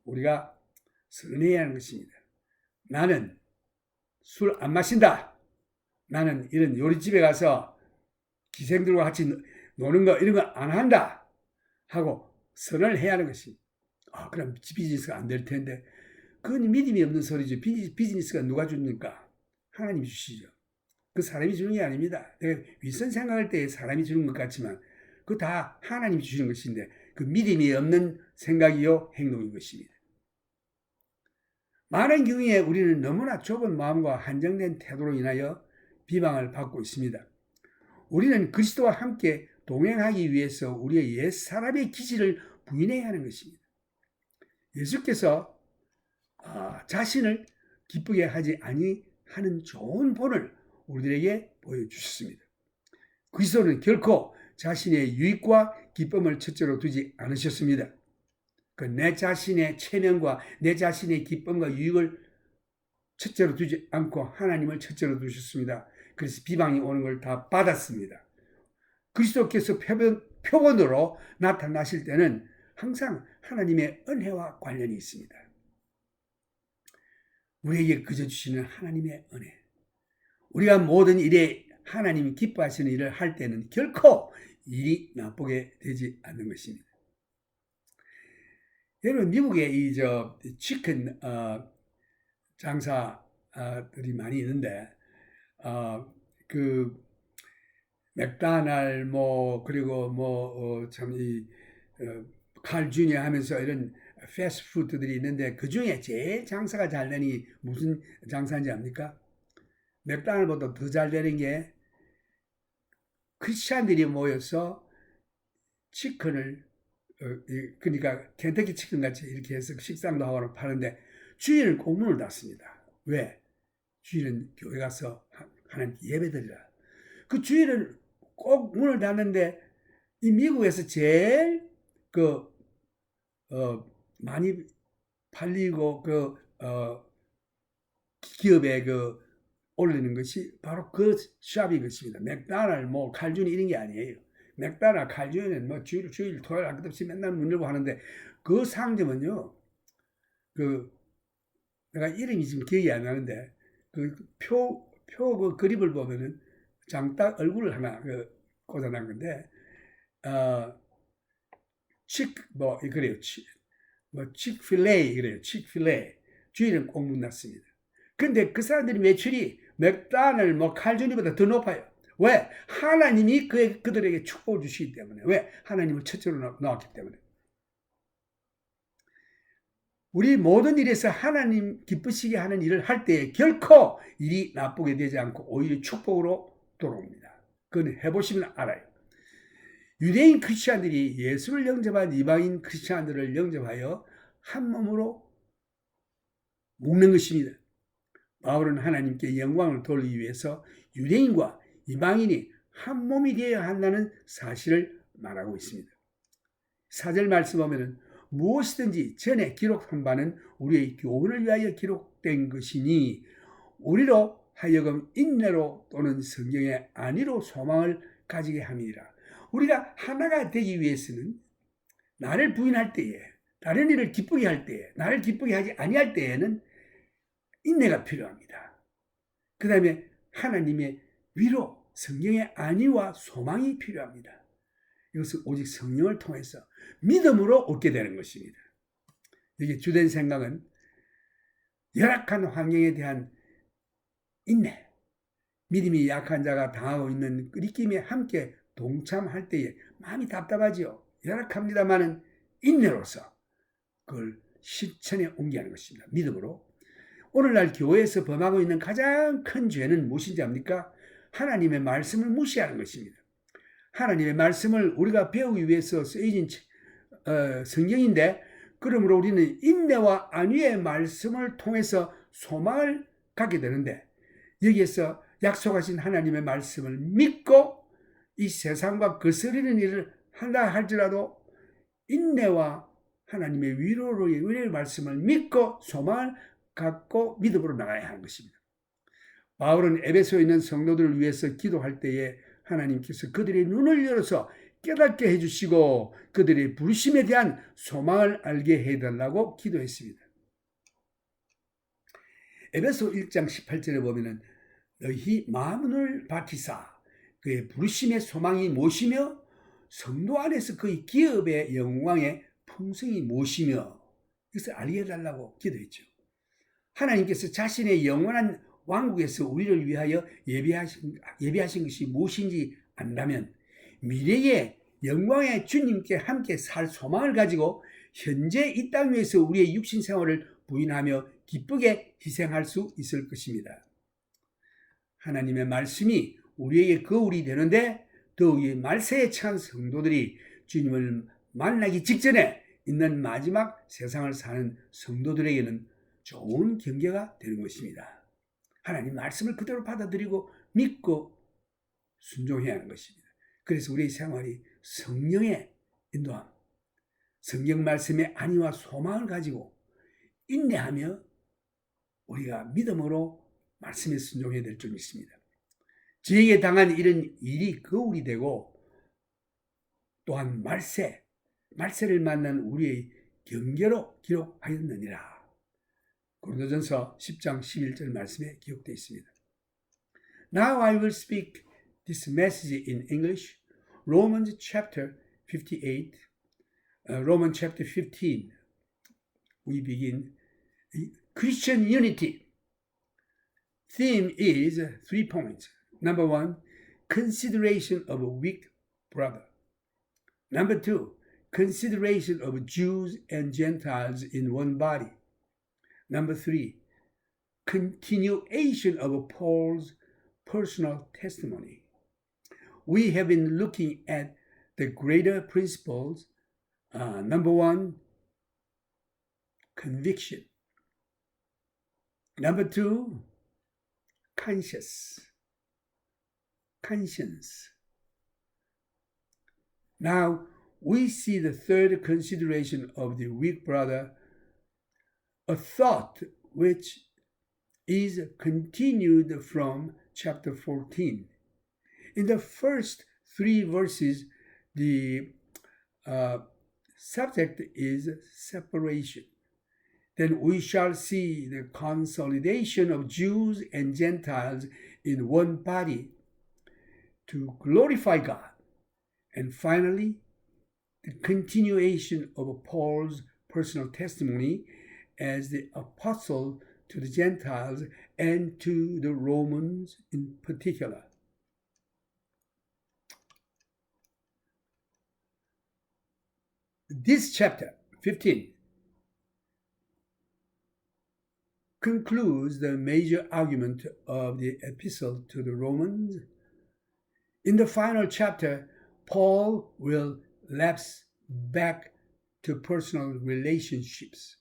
우리가 선해야 하는 것입니다. 나는 술 안 마신다. 나는 이런 요리집에 가서 기생들과 같이 노는 거 이런 거 안 한다 하고 선을 해야 하는 것입니다. 그럼 비즈니스가 안 될 텐데 그건 믿음이 없는 소리죠. 비즈니스가 누가 줍니까? 하나님이 주시죠. 그 사람이 주는 게 아닙니다. 내가 윗선 생각할 때 사람이 주는 것 같지만 그거 다 하나님이 주시는 것인데 그 믿음이 없는 생각이요 행동인 것입니다. 많은 경우에 우리는 너무나 좁은 마음과 한정된 태도로 인하여 비방을 받고 있습니다. 우리는 그리스도와 함께 동행하기 위해서 우리의 옛 사람의 기질을 부인해야 하는 것입니다. 예수께서 자신을 기쁘게 하지 아니하는 좋은 본을 우리들에게 보여주셨습니다. 그리스도는 결코 자신의 유익과 기쁨을 첫째로 두지 않으셨습니다. 내 자신의 체면과 내 자신의 기쁨과 유익을 첫째로 두지 않고 하나님을 첫째로 두셨습니다. 그래서 비방이 오는 걸 다 받았습니다. 그리스도께서 표본으로 나타나실 때는 항상 하나님의 은혜와 관련이 있습니다. 우리에게 그저 주시는 하나님의 은혜. 우리가 모든 일에 하나님이 기뻐하시는 일을 할 때는 결코 일이 나쁘게 되지 않는 것입니다. 여러분 미국에 치킨 장사들이 많이 있는데 그 맥도날드 그리고 칼 주니어 하면서 이런 패스트푸드들이 있는데 그 중에 제일 장사가 잘 되니 무슨 장사인지 압니까? 맥도날드보다 더 잘 되는 게 크리스찬들이 모여서 치킨을 그러니까 켄터키 치킨 같이 이렇게 해서 식당도 하고 파는데 주일은 공문을 닫습니다. 왜? 주일은 교회 가서 하나님께 예배드리라. 그 주일을 꼭 문을 닫는데 이 미국에서 제일 많이 팔리고 기업에 올리는 것이 바로 그 샵인 것입니다. 맥도날드, 칼준이 이런 게 아니에요. 맥도날드, 칼준은 주일, 토요일 할 것 없이 맨날 문 열고 하는데 그 상점은요, 내가 이름이 지금 기억이 안 나는데 표 그립을 보면은 장딱 얼굴을 하나 꽂아놓은 건데 그래요. 칙필레이 그래요. 칙필레이 주일은 꼭 문 닫습니다. 근데 그 사람들이 매출이 맥도날드, 칼준이보다 더 높아요. 왜? 하나님이 그들에게 축복을 주시기 때문에. 왜? 하나님을 첫째로 놓았기 때문에. 우리 모든 일에서 하나님 기쁘시게 하는 일을 할 때 결코 일이 나쁘게 되지 않고 오히려 축복으로 돌아옵니다. 그건 해보시면 알아요. 유대인 크리스찬들이 예수를 영접한 이방인 크리스찬들을 영접하여 한 몸으로 묶는 것입니다. 바울은 하나님께 영광을 돌리기 위해서 유대인과 이방인이 한 몸이 되어야 한다는 사실을 말하고 있습니다. 4절 말씀 보면은 무엇이든지 전에 기록한 바는 우리의 교훈을 위하여 기록된 것이니 우리로 하여금 인내로 또는 성경의 안위로 소망을 가지게 함이니라. 우리가 하나가 되기 위해서는 나를 부인할 때에, 다른 일을 기쁘게 할 때에, 나를 기쁘게 하지 아니할 때에는 인내가 필요합니다. 그 다음에 하나님의 위로, 성경의 안위와 소망이 필요합니다. 이것은 오직 성령을 통해서 믿음으로 얻게 되는 것입니다. 이게 주된 생각은 열악한 환경에 대한 인내, 믿음이 약한 자가 당하고 있는 느낌에 함께 동참할 때에 마음이 답답하지요. 열악합니다만은 인내로서 그걸 실천에 옮기는 것입니다. 믿음으로. 오늘날 교회에서 범하고 있는 가장 큰 죄는 무엇인지 압니까? 하나님의 말씀을 무시하는 것입니다. 하나님의 말씀을 우리가 배우기 위해서 쓰여진 성경인데, 그러므로 우리는 인내와 안위의 말씀을 통해서 소망을 갖게 되는데, 여기에서 약속하신 하나님의 말씀을 믿고 이 세상과 거스르는 일을 한다 할지라도 인내와 하나님의 위로의 말씀을 믿고 소망을 갖고 믿음으로 나가야 하는 것입니다. 바울은 에베소에 있는 성도들을 위해서 기도할 때에 하나님께서 그들의 눈을 열어서 깨닫게 해주시고 그들의 부르심에 대한 소망을 알게 해달라고 기도했습니다. 에베소 1장 18절에 보면은 너희 마음을 밝히사 그의 부르심의 소망이 무엇이며 성도 안에서 그의 기업의 영광의 풍성이 무엇이며 이것을 알게 해달라고 기도했죠. 하나님께서 자신의 영원한 왕국에서 우리를 위하여 예비하신 것이 무엇인지 안다면 미래의 영광의 주님께 함께 살 소망을 가지고 현재 이 땅 위에서 우리의 육신 생활을 부인하며 기쁘게 희생할 수 있을 것입니다. 하나님의 말씀이 우리에게 거울이 되는데 더욱이 말세에 처한 성도들이 주님을 만나기 직전에 있는 마지막 세상을 사는 성도들에게는 좋은 경계가 되는 것입니다. 하나님 말씀을 그대로 받아들이고 믿고 순종해야 하는 것입니다. 그래서 우리의 생활이 성령의 인도함, 성경 말씀의 안위와 소망을 가지고 인내하며 우리가 믿음으로 말씀에 순종해야 될 줄 믿습니다. 저에게 당한 이런 일이 거울이 되고 또한 말세를 만난 우리의 경계로 기록하였느니라. 고린도전서 10장 11절 말씀에 기록되어 있습니다. Now I will speak this message in English. Romans chapter 58, Romans chapter 15. We begin. Christian unity. Theme is 3 points. Number 1, consideration of a weak brother. Number 2, consideration of Jews and Gentiles in one body. Number 3, continuation of Paul's personal testimony. We have been looking at the greater principles. Number 1, conviction. Number 2, conscience. conscience. Now, we see the third consideration of the weak brother, a thought which is continued from chapter 14. In the first 3 verses, the subject is separation. Then we shall see the consolidation of Jews and Gentiles in one body to glorify God. And finally, the continuation of Paul's personal testimony as the apostle to the Gentiles and to the Romans in particular. This chapter 15 concludes the major argument of the epistle to the Romans. In the final chapter, Paul will lapse back to personal relationships.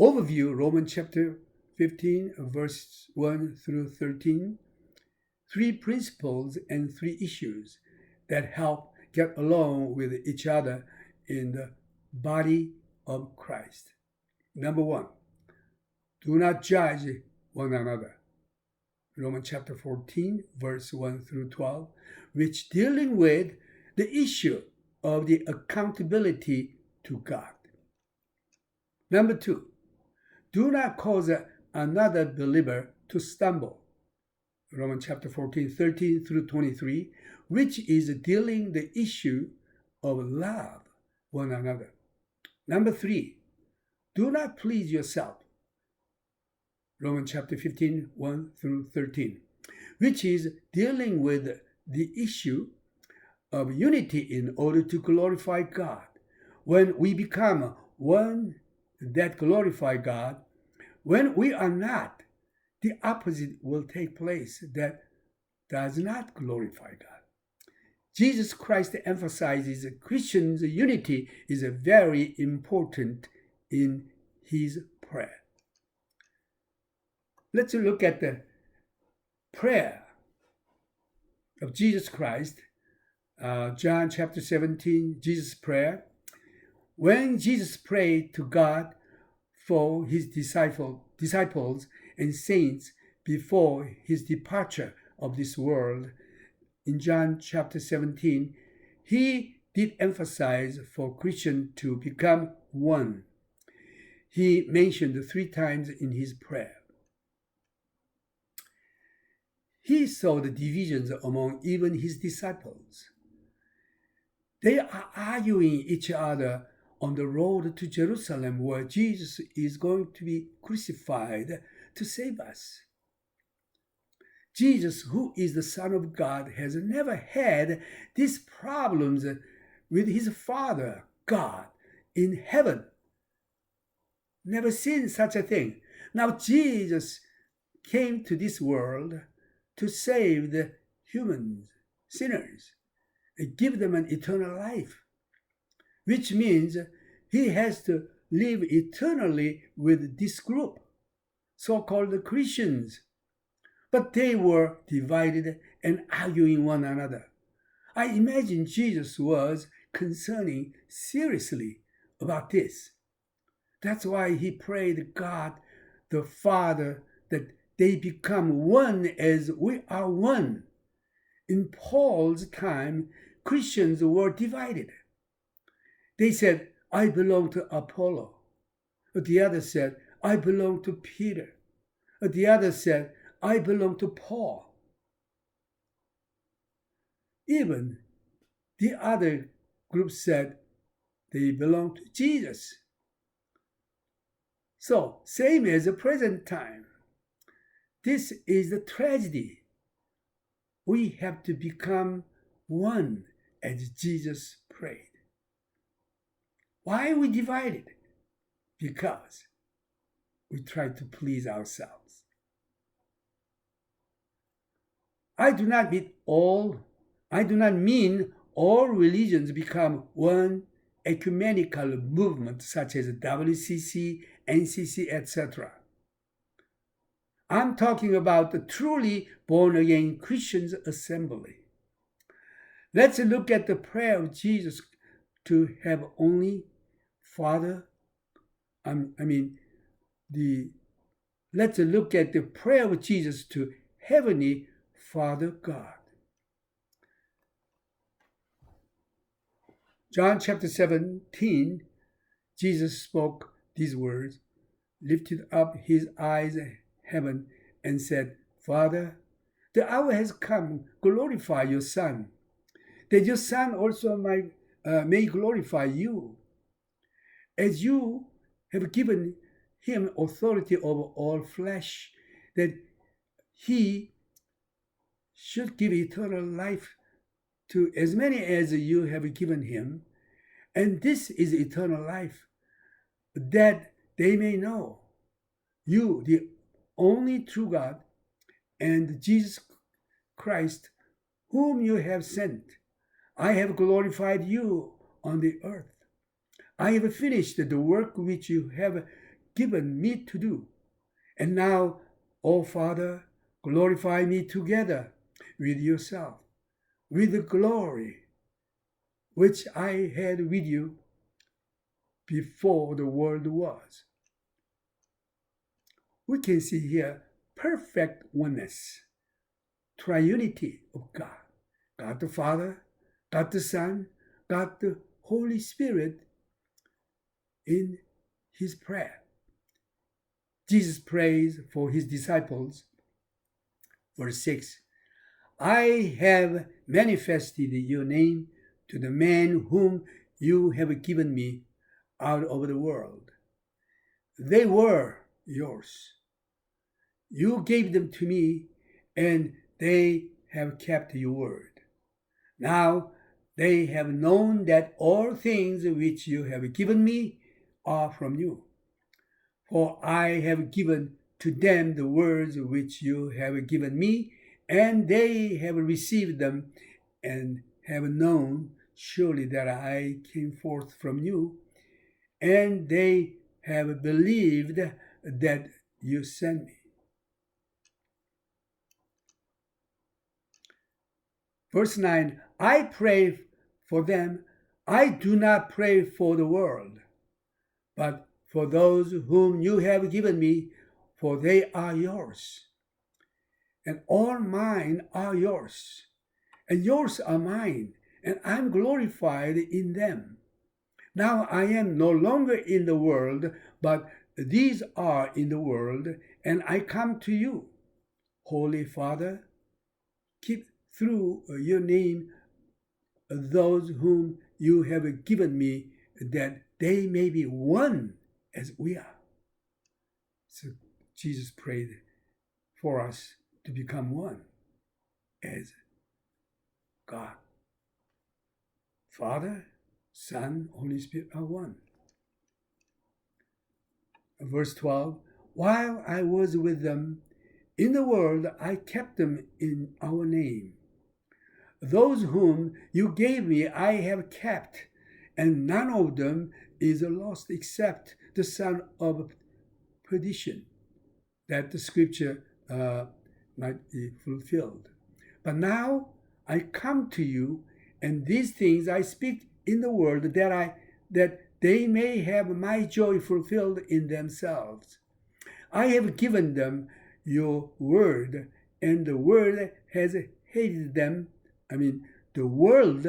Overview, Romans chapter 15, verse 1 through 13. 3 principles and 3 issues that help get along with each other in the body of Christ. Number 1, do not judge one another. Romans chapter 14, verse 1 through 12, which dealing with the issue of the accountability to God. Number 2, do not cause another believer to stumble. Romans chapter 14, 13 through 23, which is dealing the issue of love one another. Number 3, do not please yourself. Romans chapter 15, 1 through 13, which is dealing with the issue of unity in order to glorify God. When we become one that glorify God, when we are not, the opposite will take place that does not glorify God. Jesus Christ emphasizes Christians' unity is very important in his prayer. Let's look at the prayer of Jesus Christ. John chapter 17, Jesus' prayer. When Jesus prayed to God for his disciples and saints before his departure of this world, in John chapter 17, he did emphasize for Christians to become one. He mentioned 3 times in his prayer. He saw the divisions among even his disciples. They are arguing each other on the road to Jerusalem, where Jesus is going to be crucified to save us. Jesus, who is the Son of God, has never had these problems with his Father, God, in heaven. Never seen such a thing. Now Jesus came to this world to save the humans, sinners, and give them an eternal life, which means he has to live eternally with this group, so-called Christians. But they were divided and arguing one another. I imagine Jesus was concerning seriously about this. That's why he prayed God, the Father, that they become one as we are one. In Paul's time, Christians were divided. They said, I belong to Apollo. The other said, I belong to Peter. The other said, I belong to Paul. Even the other group said they belong to Jesus. So, same as the present time. This is the tragedy. We have to become one as Jesus prayed. Why are we divided? Because we try to please ourselves. I do not mean all religions become one ecumenical movement such as WCC, NCC, etc. I'm talking about the truly born-again Christians assembly. Let's look at the prayer of Jesus to have only Father. Let's look at the prayer of Jesus to Heavenly Father God. John chapter 17, Jesus spoke these words, lifted up his eyes to heaven, and said, Father, the hour has come, glorify your Son, that your Son also may glorify you, as you have given him authority over all flesh, that he should give eternal life to as many as you have given him. And this is eternal life, that they may know you, the only true God, and Jesus Christ, whom you have sent. I have glorified you on the earth. I have finished the work which you have given me to do. And now, O Father, glorify me together with yourself, with the glory which I had with you before the world was. We can see here perfect oneness, triunity of God. God the Father, God the Son, God the Holy Spirit in his prayer. Jesus prays for his disciples. Verse 6, I have manifested your name to the men whom you have given me out of the world. They were yours. You gave them to me, and they have kept your word. Now they have known that all things which you have given me are from you. For I have given to them the words which you have given me, and they have received them, and have known surely that I came forth from you, and they have believed that you sent me. Verse 9, I pray for them. I do not pray for the world, but for those whom you have given me, for they are yours. And all mine are yours, and yours are mine, and I'm glorified in them. Now I am no longer in the world, but these are in the world, and I come to you. Holy Father, keep through your name those whom you have given me, that they may be one as we are. So Jesus prayed for us to become one as God. Father, Son, Holy Spirit are one. Verse 12, while I was with them in the world, I kept them in our name. Those whom you gave me I have kept, and none of them is lost except the son of perdition, that the scripture might be fulfilled. But now I come to you, and these things I speak in the world, that they may have my joy fulfilled in themselves. I have given them your word, and the word has hated them. The world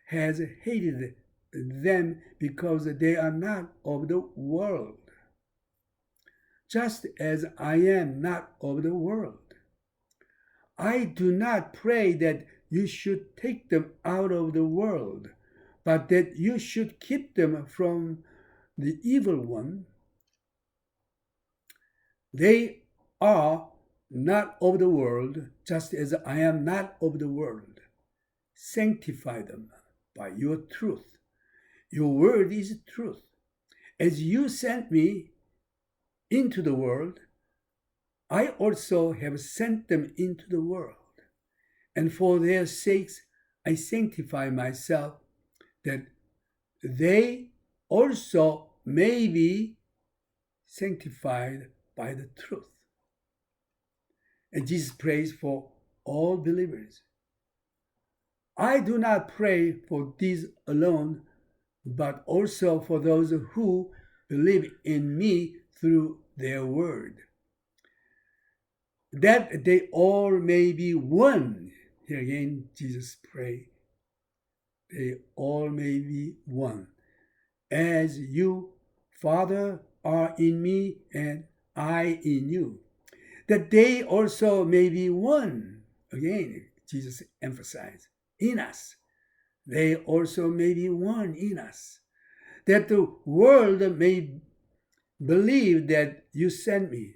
has hated them because they are not of the world, just as I am not of the world. I do not pray that you should take them out of the world, but that you should keep them from the evil one. They are not of the world, just as I am not of the world. Sanctify them by your truth. Your word is truth. As you sent me into the world, I also have sent them into the world. And for their sakes I sanctify myself, that they also may be sanctified by the truth. And Jesus prays for all believers. I do not pray for these alone, but also for those who believe in me through their word, that they all may be one. Here again, Jesus prayed, they all may be one. As you, Father, are in me and I in you, that they also may be one. Again, Jesus emphasized, in us. They also may be one in us, that the world may believe that you sent me,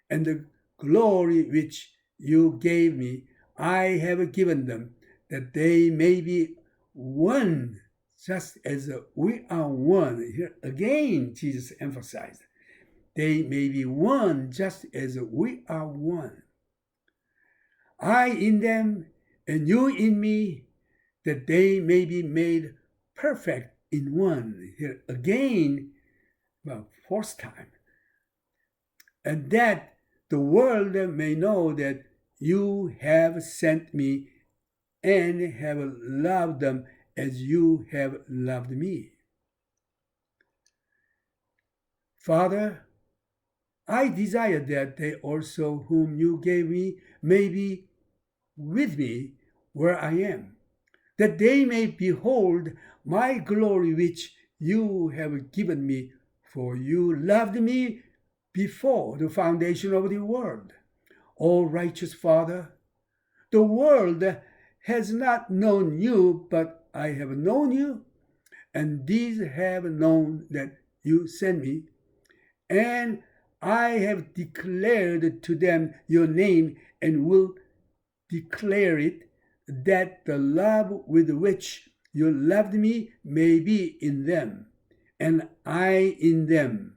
and the glory which you gave me, I have given them, that they may be one, just as we are one. Here again, Jesus emphasized, they may be one, just as we are one. I in them, and you in me, that they may be made perfect in one. Here again, fourth time. And that the world may know that you have sent me and have loved them as you have loved me. Father, I desire that they also whom you gave me may be with me where I am, that they may behold my glory which you have given me, for you loved me before the foundation of the world. O righteous Father, the world has not known you, but I have known you, and these have known that you sent me, and I have declared to them your name and will declare it, that the love with which you loved me may be in them, and I in them,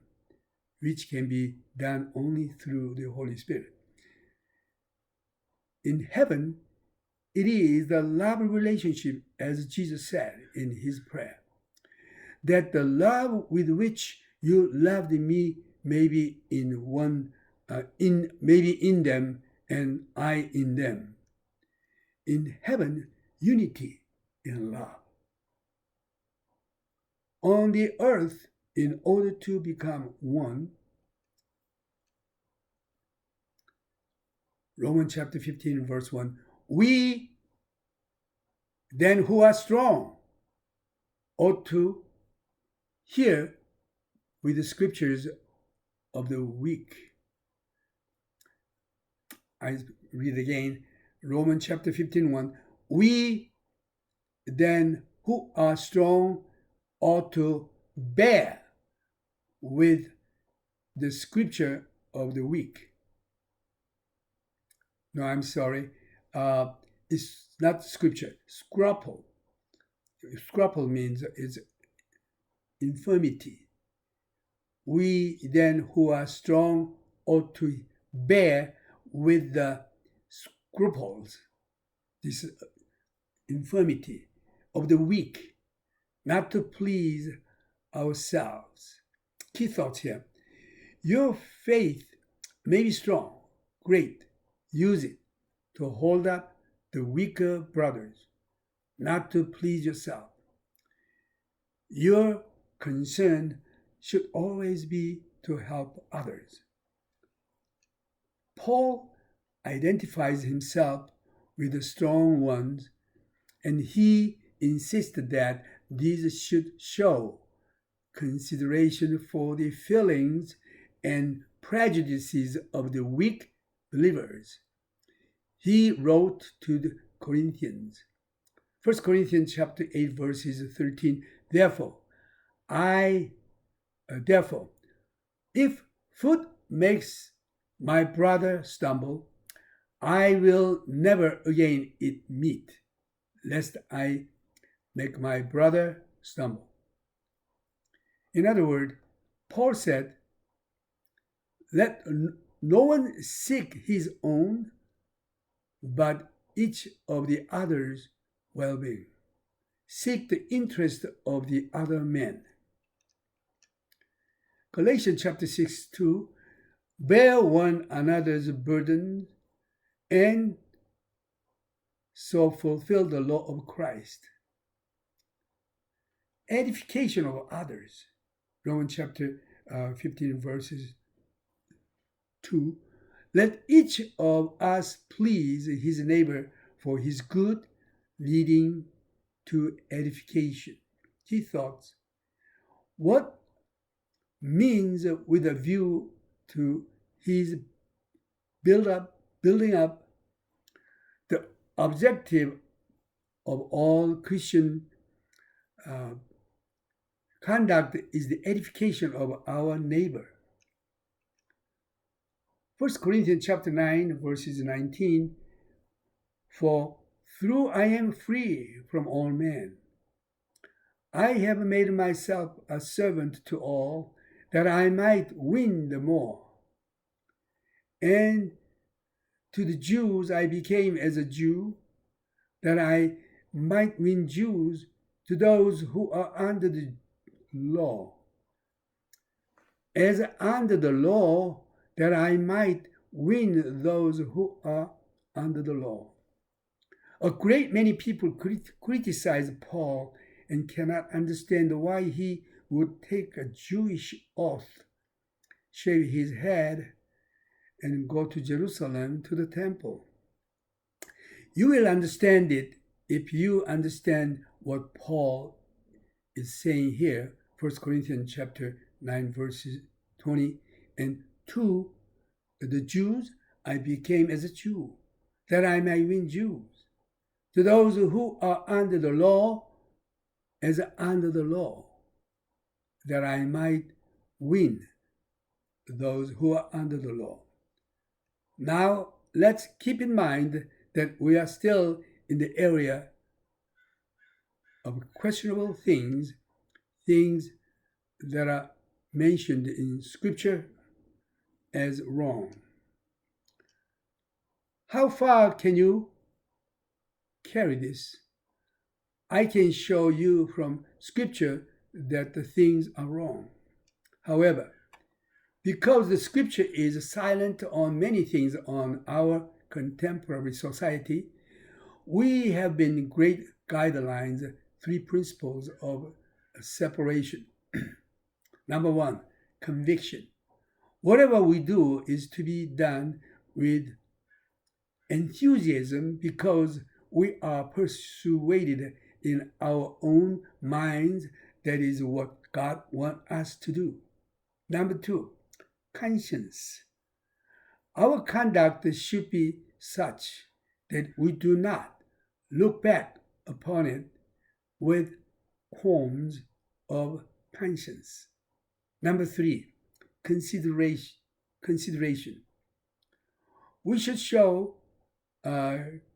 which can be done only through the Holy Spirit. In heaven, it is the love relationship, as Jesus said in his prayer, that the love with which you loved me may be in one, maybe in them, and I in them. In heaven, unity in love. On the earth, in order to become one, Romans chapter 15, verse 1, we then who are strong ought to hear with the scriptures of the weak. I read again, Romans chapter 15, 1, we then who are strong ought to bear with the scripture of the weak. No, I'm sorry. It's not scripture. Scruple. Scruple means it's infirmity. We then who are strong ought to bear with the scruples, this infirmity of the weak, not to please ourselves. Key thoughts here. Your faith may be strong. Great. Use it to hold up the weaker brothers, not to please yourself. Your concern should always be to help others. Paul identifies himself with the strong ones, and he insisted that these should show consideration for the feelings and prejudices of the weak believers. He wrote to the Corinthians, 1 Corinthians chapter 8, verses 13, Therefore, if food makes my brother stumble, I will never again eat meat, lest I make my brother stumble. In other words, Paul said, let no one seek his own, but each of the other's well-being. Seek the interest of the other man. Galatians chapter 6, 2, bear one another's burden and so fulfill the law of Christ. Edification of others. Romans chapter 15 verses 2. Let each of us please his neighbor for his good, leading to edification. Key thoughts. What means with a view to his building up, the objective of all Christian conduct is the edification of our neighbor. 1 Corinthians chapter 9 verses 19, for through I am free from all men. I have made myself a servant to all, that I might win the more. And to the Jews I became as a Jew, that I might win Jews. To those who are under the law, as under the law, that I might win those who are under the law. A great many people criticize Paul and cannot understand why he would take a Jewish oath, shave his head, and go to Jerusalem to the temple. You will understand it if you understand what Paul is saying here, 1 Corinthians chapter 9 verses 20, and to the Jews I became as a Jew, that I might win Jews. To those who are under the law, as under the law, that I might win those who are under the law. Now, let's keep in mind that we are still in the area of questionable things that are mentioned in Scripture as wrong. How far can you carry this? I can show you from Scripture that the things are wrong. However, because the Scripture is silent on many things on our contemporary society, we have been great guidelines, 3 principles of separation. Number 1, conviction. Whatever we do is to be done with enthusiasm because we are persuaded in our own minds that is what God wants us to do. Number 2, conscience. Our conduct should be such that we do not look back upon it with qualms of conscience. Number 3, consideration. We should show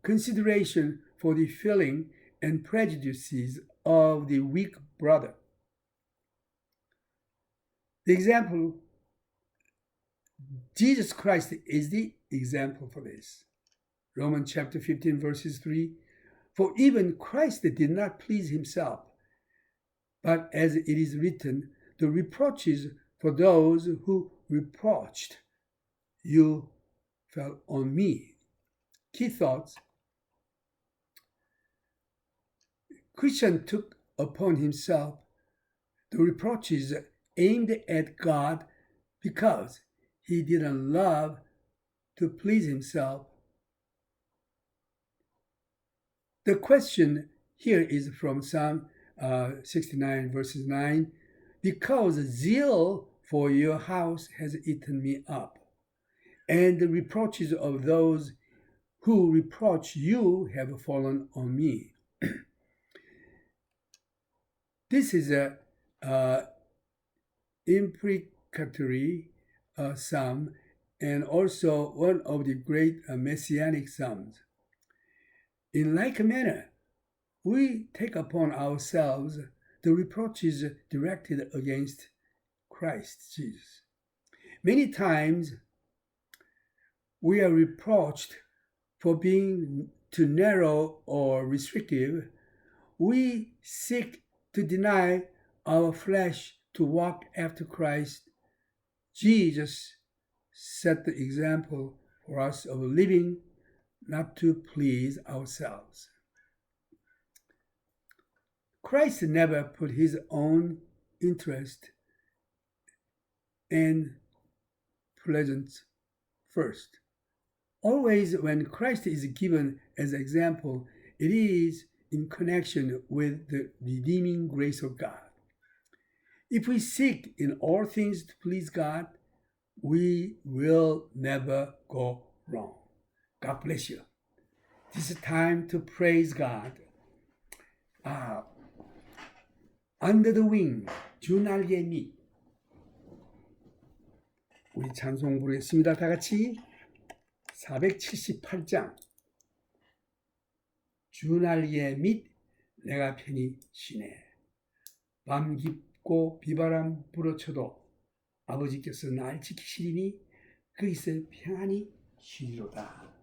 consideration for the feeling and prejudices of the weak brother. The example, Jesus Christ is the example for this. Romans chapter 15 verses 3, for even Christ did not please himself, but as it is written, the reproaches for those who reproached you fell on me. Key thoughts. Christian took upon himself the reproaches aimed at God because he didn't love to please himself. The question here is from Psalm 69 verses 9, because zeal for your house has eaten me up, and the reproaches of those who reproach you have fallen on me. This is a imprecatory psalm and also one of the great messianic psalms. In like manner, we take upon ourselves the reproaches directed against Christ Jesus. Many times we are reproached for being too narrow or restrictive. We seek to deny our flesh to walk after Christ Jesus set the example for us of living not to please ourselves. Christ never put his own interest and pleasure first. Always when Christ is given as an example, it is in connection with the redeeming grace of God. If we seek in all things to please God, we will never go wrong. God bless you. This is time to praise God. Under the wing, 주 날개 밑. 우리 찬송 부르겠습니다. 다 같이 478장. 주 날개 밑 내가 편히 쉬네. 밤 깊고 비바람 불어쳐도 아버지께서 날 지키시리니 거기서 평안히 쉬리로다.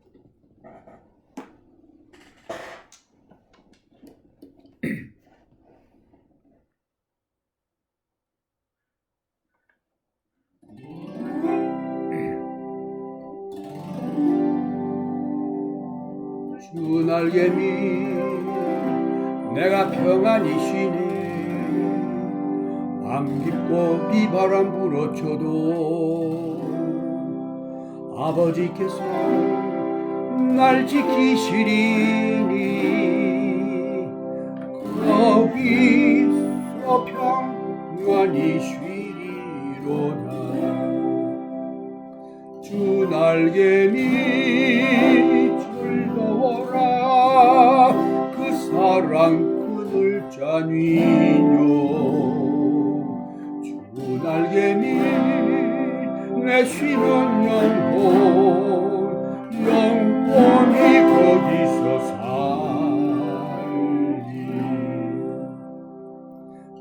주 날개 밑 내가 평안히 쉬네. 밤 깊고 비바람 불어쳐도 아버지께서 날 지키시리니 거기서 평안히 쉬리로다. 주 날개 밑 즐거워라. 그 사랑 그늘 자니요. 주 날개 밑 내 쉬는 영혼 영원히 거기서 살리.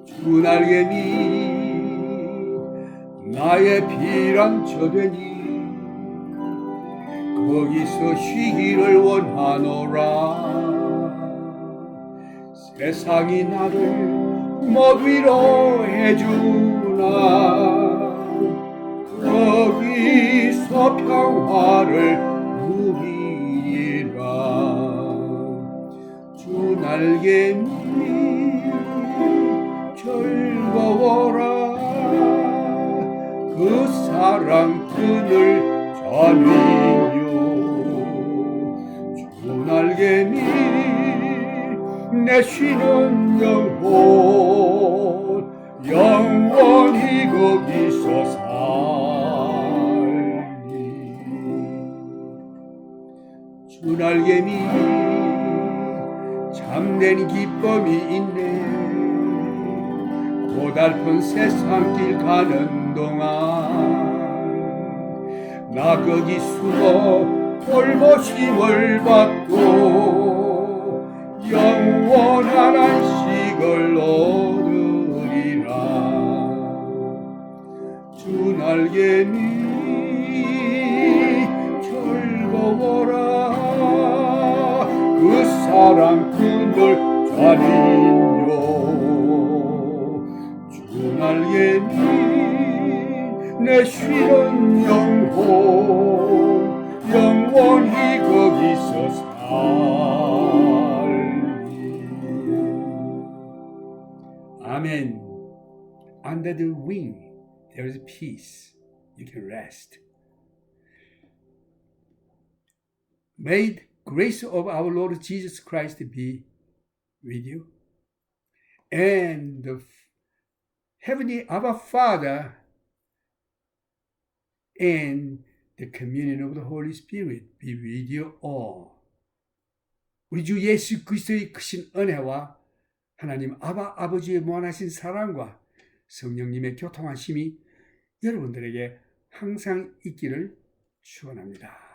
주 날개 밑 나의 피랑처 되니 거기서 쉬기를 원하노라. 세상이 나를 못 위로해주나 거기서 평화를 누리라. 주 날개 밑 즐거워라. 그 사랑 그늘 자니요. 주 날개 밑 내 쉬는 영혼 영원히 거기서 살리. 주 날개 밑 참된 기쁨이 있네. 고달픈 세상길 가는 동안 나 거기 숨어 돌보심을 받고 영원한 안식을 얻으리라. 주 날개 밑 즐거워라. 그 사랑 그늘 자니요. 주 날개 밑 내 쉬는 영혼 영원히 거기서 살리. 아멘. Under the wing there is peace. You can rest. May the grace of our Lord Jesus Christ be with you. And the heavenly Abba Father and the communion of the Holy Spirit be with you all. 우리 주 예수 그리스도의 크신 은혜와 하나님 아버지의 무한하신 사랑과 성령님의 교통하심이 여러분들에게 항상 있기를 축원합니다.